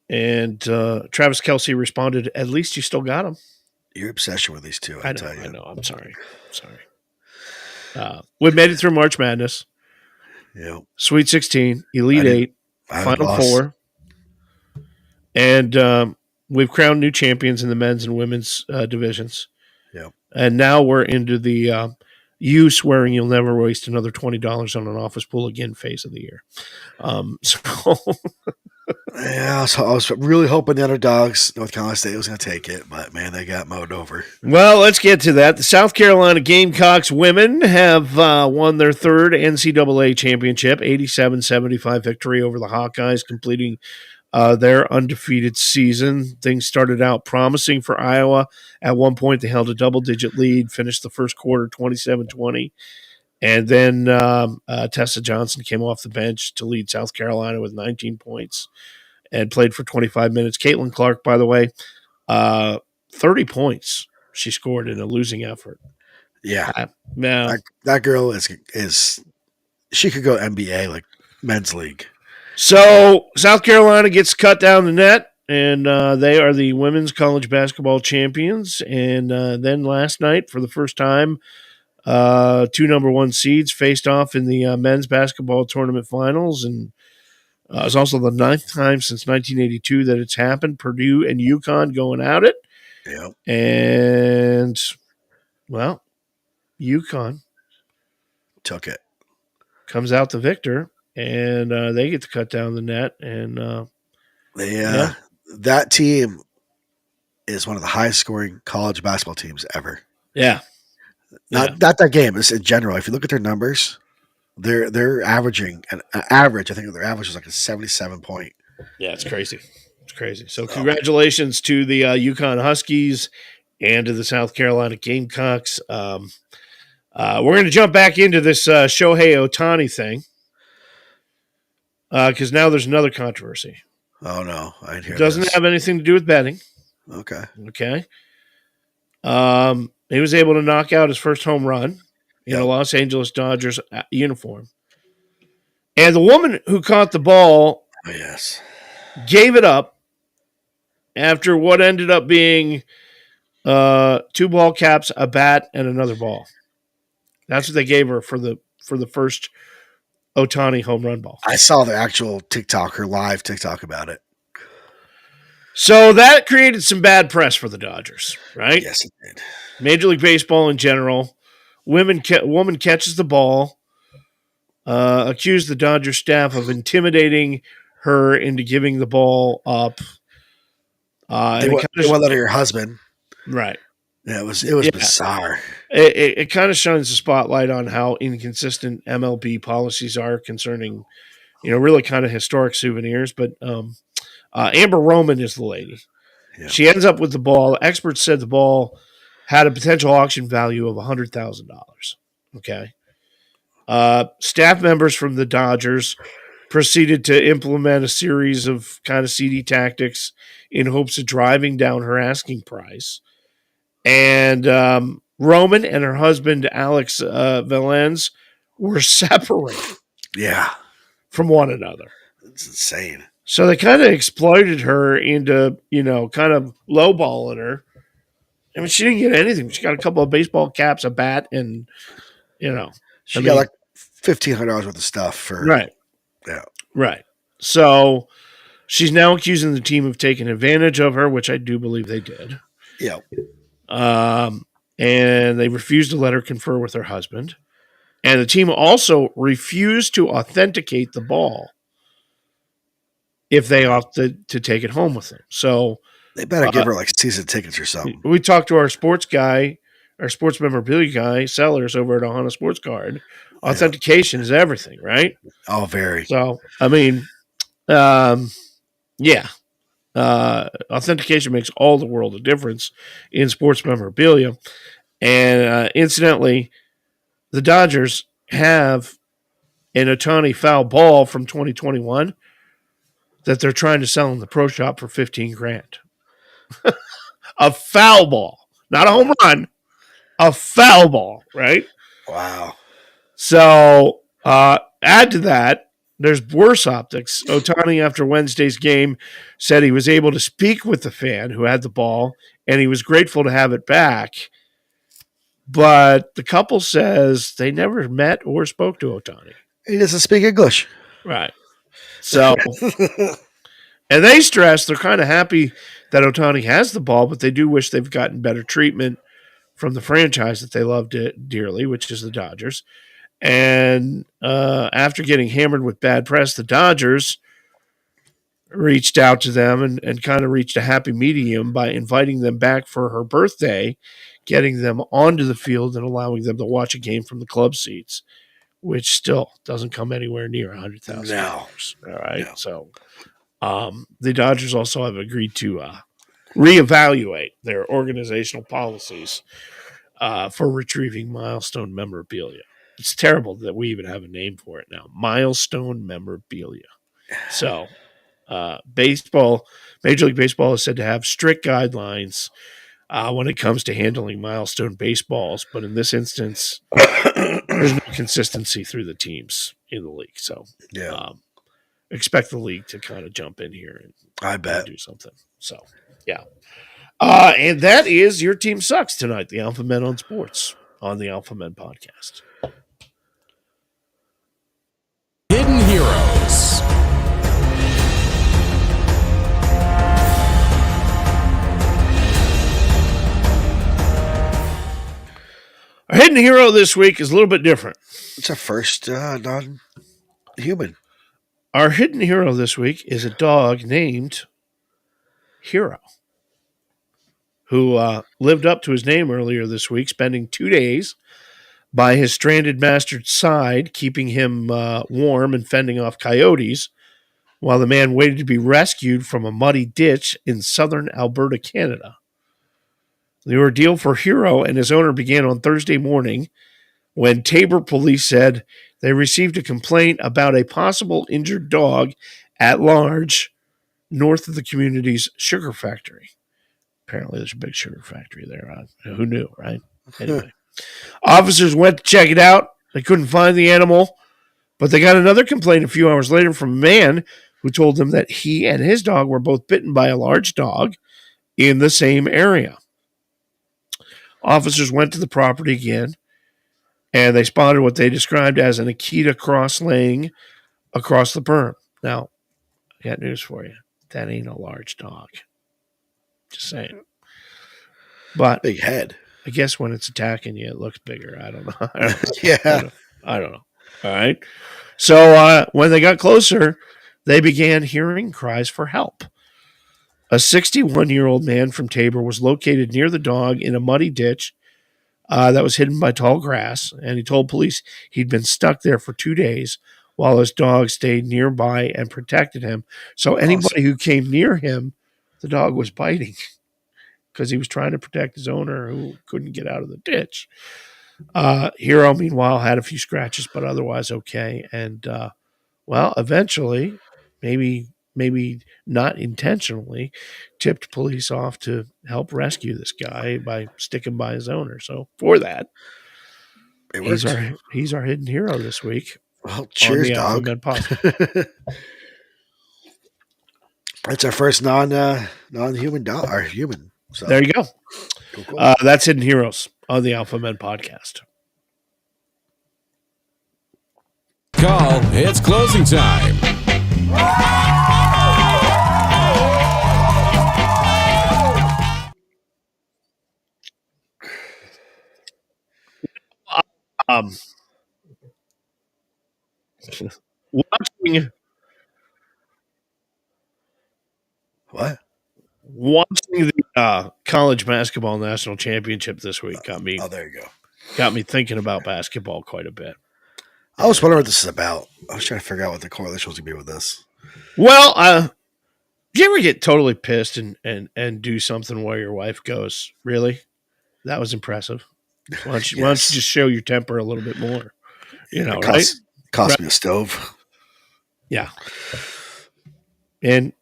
Speaker 23: And Travis Kelce responded, "At least you still got them."
Speaker 24: Your obsession with these two, I tell you.
Speaker 23: I know. I'm sorry. We made it through March Madness.
Speaker 24: Yeah.
Speaker 23: Sweet 16, Elite 8, Final 4. And we've crowned new champions in the men's and women's divisions.
Speaker 24: Yeah.
Speaker 23: And now we're into the you swearing you'll never waste another $20 on an office pool again phase of the year.
Speaker 24: Yeah, so I was really hoping the underdogs, North Carolina State, was going to take it, but man, they got mowed over.
Speaker 23: Well, let's get to that. The South Carolina Gamecocks women have won their 3rd NCAA championship, 87-75 victory over the Hawkeyes, completing their undefeated season. Things started out promising for Iowa. At one point, they held a double-digit lead, finished the first quarter 27-20. And then Tessa Johnson came off the bench to lead South Carolina with 19 points and played for 25 minutes. Caitlin Clark, by the way, 30 points she scored in a losing effort.
Speaker 24: Yeah.
Speaker 23: Man,
Speaker 24: that girl is she could go NBA, like men's league.
Speaker 23: So South Carolina gets cut down the net, and they are the women's college basketball champions. And then last night, for the first time, 2 number 1 seeds faced off in the men's basketball tournament finals, and it's also the 9th time since 1982 that it's happened. Purdue and UConn going at it.
Speaker 24: Yeah.
Speaker 23: And, well, UConn
Speaker 24: took it.
Speaker 23: Comes out the victor, and they get to cut down the net. And
Speaker 24: that team is one of the highest scoring college basketball teams ever.
Speaker 23: Yeah.
Speaker 24: Not that game. It's in general. If you look at their numbers, they're averaging an average. I think their average is like a 77 point.
Speaker 23: Yeah, it's crazy. It's crazy. So congratulations to the UConn Huskies and to the South Carolina Gamecocks. We're going to jump back into this Shohei Ohtani thing because now there's another controversy.
Speaker 24: Oh no, I didn't hear.
Speaker 23: It doesn't have anything to do with betting.
Speaker 24: Okay.
Speaker 23: He was able to knock out his first home run in a Los Angeles Dodgers uniform. And the woman who caught the ball gave it up after what ended up being 2 ball caps, a bat, and another ball. That's what they gave her for the first Ohtani home run ball.
Speaker 24: I saw the actual TikTok, her live TikTok about it.
Speaker 23: So that created some bad press for the Dodgers, right?
Speaker 24: Yes, it did.
Speaker 23: Major League Baseball in general. Woman catches the ball, accused the Dodgers staff of intimidating her into giving the ball up.
Speaker 24: They went let her husband.
Speaker 23: Right.
Speaker 24: Yeah, it was bizarre.
Speaker 23: It kind of shines the spotlight on how inconsistent MLB policies are concerning, really kind of historic souvenirs. But Amber Roman is the lady. Yeah. She ends up with the ball. Experts said the ball had a potential auction value of $100,000. Okay. Staff members from the Dodgers proceeded to implement a series of kind of seedy tactics in hopes of driving down her asking price. And Roman and her husband, Alex Valens, were separated.
Speaker 24: Yeah.
Speaker 23: From one another.
Speaker 24: It's insane.
Speaker 23: So they kind of exploited her into, kind of lowballing her. I mean, she didn't get anything. She got a couple of baseball caps, a bat, and,
Speaker 24: She got like $1,500 worth of stuff for.
Speaker 23: Right.
Speaker 24: Yeah.
Speaker 23: Right. So she's now accusing the team of taking advantage of her, which I do believe they did.
Speaker 24: Yeah.
Speaker 23: And they refused to let her confer with her husband. And the team also refused to authenticate the ball if they opted to take it home with them. So
Speaker 24: they better give her like season tickets or something.
Speaker 23: We talked to our sports memorabilia guy, Sellers over at Ohana Sports Card. Authentication is everything, right?
Speaker 24: Oh, very.
Speaker 23: So, I mean, authentication makes all the world of difference in sports memorabilia. And incidentally, the Dodgers have an Ohtani foul ball from 2021 that they're trying to sell in the pro shop for $15,000. A foul ball, not a home run, a foul ball, right?
Speaker 24: Wow.
Speaker 23: So add to that, there's worse optics. Ohtani, after Wednesday's game, said he was able to speak with the fan who had the ball, and he was grateful to have it back. But the couple says they never met or spoke to Ohtani.
Speaker 24: He doesn't speak English.
Speaker 23: Right. So, and they stress they're kind of happy that Ohtani has the ball, but they do wish they've gotten better treatment from the franchise that they loved dearly, which is the Dodgers. And after getting hammered with bad press, the Dodgers reached out to them and kind of reached a happy medium by inviting them back for her birthday, getting them onto the field and allowing them to watch a game from the club seats, which still doesn't come anywhere near $100,000.
Speaker 24: No.
Speaker 23: All right. No. So the Dodgers also have agreed to reevaluate their organizational policies for retrieving milestone memorabilia. It's terrible that we even have a name for it now. Milestone memorabilia. So Major League Baseball is said to have strict guidelines when it comes to handling milestone baseballs. But in this instance, there's no consistency through the teams in the league. So expect the league to kind of jump in here and do something. So, yeah. And that is Your Team Sucks tonight, the Alpha Men on Sports on the Alpha Men podcast.
Speaker 17: Hidden Heroes.
Speaker 23: Our hidden hero this week is a little bit different.
Speaker 24: It's a first non-human.
Speaker 23: Our hidden hero this week is a dog named Hero, who lived up to his name earlier this week, spending 2 days by his stranded master's side, keeping him warm and fending off coyotes, while the man waited to be rescued from a muddy ditch in southern Alberta, Canada. The ordeal for Hero and his owner began on Thursday morning when Tabor police said they received a complaint about a possible injured dog at large north of the community's sugar factory. Apparently there's a big sugar factory there. Who knew, right? Anyway. Officers went to check it out. They couldn't find the animal, but they got another complaint a few hours later from a man who told them that he and his dog were both bitten by a large dog in the same area. Officers went to the property again, and they spotted what they described as an Akita cross laying across the berm. Now, I got news for you. That ain't a large dog. Just saying. But
Speaker 24: big head.
Speaker 23: I guess when it's attacking you, it looks bigger. I don't know. I don't know. All right. So when they got closer, they began hearing cries for help. A 61-year-old man from Tabor was located near the dog in a muddy ditch that was hidden by tall grass, and he told police he'd been stuck there for 2 days while his dog stayed nearby and protected him. So anybody who came near him, the dog was biting because he was trying to protect his owner who couldn't get out of the ditch. Hero, meanwhile, had a few scratches, but otherwise okay. And, eventually, maybe maybe not intentionally, tipped police off to help rescue this guy by sticking by his owner. So for that, he's our hidden hero this week.
Speaker 24: Well, cheers, dog. It's our first non-human dog or human. So.
Speaker 23: There you go.
Speaker 24: Cool.
Speaker 23: That's Hidden Heroes on the Alpha Men podcast.
Speaker 17: Call, it's closing time.
Speaker 23: Watching the college basketball national championship this week got me.
Speaker 24: Oh, there you go.
Speaker 23: Got me thinking about basketball quite a bit.
Speaker 24: I was wondering what this is about. I was trying to figure out what the correlation was going to be with this.
Speaker 23: Well, do you ever get totally pissed and do something where your wife goes, "Really? That was impressive. Why don't you just show your temper a little bit more?" You know,
Speaker 24: Cost me a stove.
Speaker 23: Yeah. And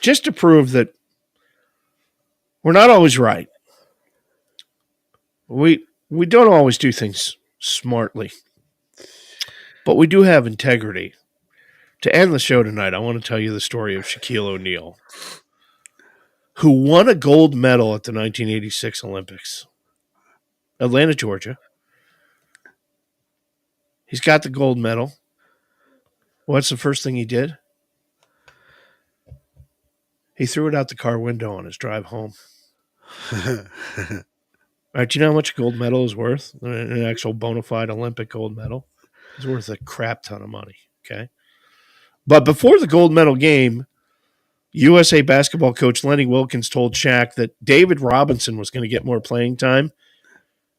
Speaker 23: just to prove that we're not always right. We don't always do things smartly. But we do have integrity. To end the show tonight, I want to tell you the story of Shaquille O'Neal, who won a gold medal at the 1986 Olympics. Atlanta, Georgia. He's got the gold medal. What's the first thing he did? He threw it out the car window on his drive home. All right, do you know how much a gold medal is worth? An actual bona fide Olympic gold medal? It's worth a crap ton of money, okay? But before the gold medal game, USA basketball coach Lenny Wilkins told Shaq that David Robinson was going to get more playing time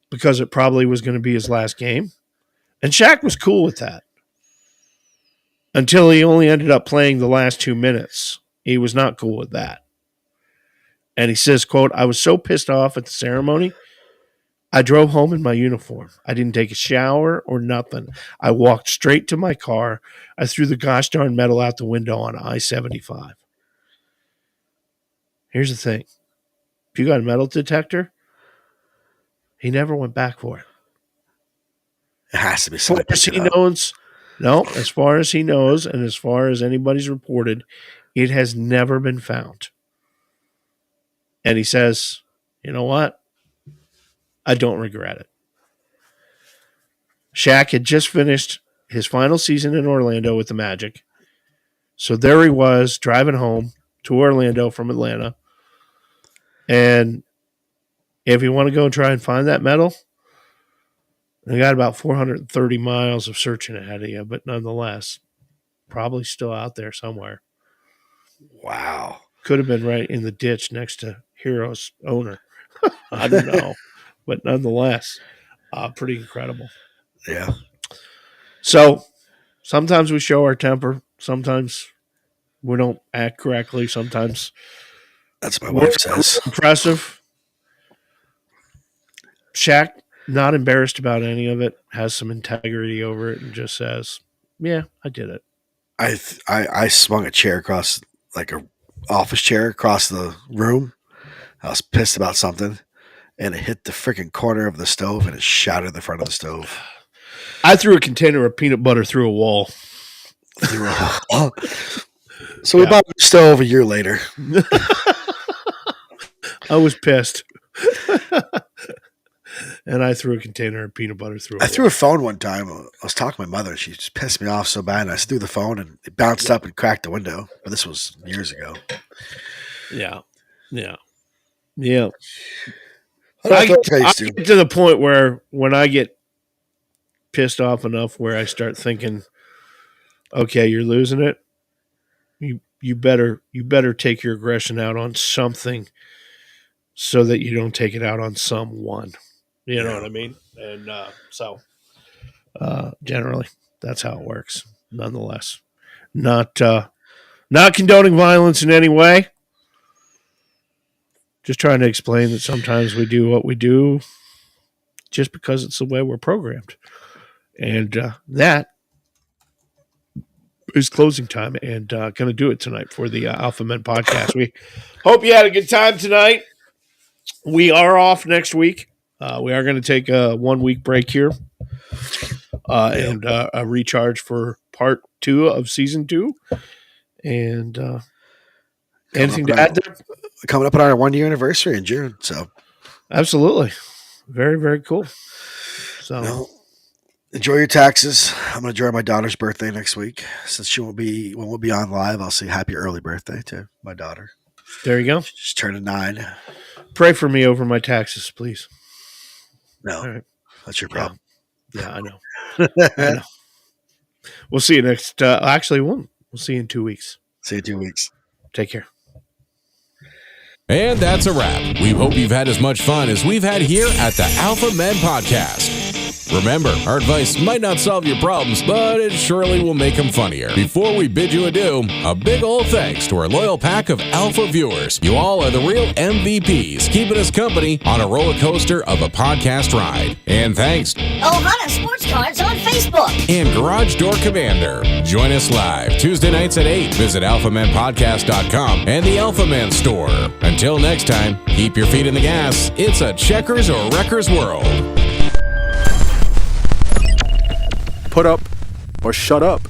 Speaker 23: because it probably was going to be his last game. And Shaq was cool with that until he only ended up playing the last 2 minutes. He was not cool with that. And he says, quote, "I was so pissed off at the ceremony, I drove home in my uniform. I didn't take a shower or nothing. I walked straight to my car. I threw the gosh darn medal out the window on I-75. Here's the thing. If you got a metal detector, he never went back for it.
Speaker 24: It has to be something.
Speaker 23: As far as he knows, and as far as anybody's reported, it has never been found. And he says, you know what? I don't regret it. Shaq had just finished his final season in Orlando with the Magic. So there he was driving home to Orlando from Atlanta. And if you want to go and try and find that medal, you got about 430 miles of searching ahead of you, but nonetheless, probably still out there somewhere.
Speaker 24: Wow.
Speaker 23: Could have been right in the ditch next to Hero's owner. I don't know. But nonetheless, pretty incredible.
Speaker 24: Yeah.
Speaker 23: So sometimes we show our temper. Sometimes we don't act correctly. Sometimes
Speaker 24: that's what my wife says.
Speaker 23: Impressive. Shaq, not embarrassed about any of it, has some integrity over it and just says, yeah, I did it.
Speaker 24: I swung a chair across, like a office chair across the room. I was pissed about something, and it hit the freaking corner of the stove, and it shattered the front of the stove.
Speaker 23: I threw a container of peanut butter through a wall.
Speaker 24: So we bought a stove a year later.
Speaker 23: I was pissed. And I threw a container of peanut butter through a wall.
Speaker 24: I threw a phone one time. I was talking to my mother. She just pissed me off so bad. And I threw the phone, and it bounced up and cracked the window. But this was years ago.
Speaker 23: Yeah. I get to the point where when I get pissed off enough where I start thinking, okay, you're losing it. You better take your aggression out on something so that you don't take it out on someone. You know what I mean? And so generally that's how it works. Nonetheless, not condoning violence in any way. Just trying to explain that sometimes we do what we do just because it's the way we're programmed. And that is closing time, and going to do it tonight for the Alpha Men podcast. We hope you had a good time tonight. We are off next week. We are going to take a 1 week break here and a recharge for part 2 of season 2. And anything to add there?
Speaker 24: Coming up on our 1 year anniversary in June. So
Speaker 23: absolutely. Very, very cool. So
Speaker 24: enjoy your taxes. I'm going to enjoy my daughter's birthday next week. Since she won't be on live, I'll say happy early birthday to my daughter.
Speaker 23: There you go.
Speaker 24: She's turning 9.
Speaker 23: Pray for me over my taxes, please.
Speaker 24: No,
Speaker 23: all right.
Speaker 24: That's your problem.
Speaker 23: Yeah, I know. I know. We'll see you next. Actually, we'll see you in 2 weeks.
Speaker 24: See you in 2 weeks.
Speaker 23: Take care.
Speaker 17: And that's a wrap. We hope you've had as much fun as we've had here at the Alpha Men Podcast. Remember, our advice might not solve your problems, but it surely will make them funnier. Before we bid you adieu, a big old thanks to our loyal pack of Alpha viewers. You all are the real MVPs, keeping us company on a roller coaster of a podcast ride. And thanks
Speaker 22: Ohana Sports Cards on Facebook
Speaker 17: and Garage Door Commander. Join us live Tuesday nights at 8. Visit alphamenpodcast.com and the Alpha Man store. Until next time, keep your feet in the gas. It's a checkers or wreckers world.
Speaker 6: Put up or shut up.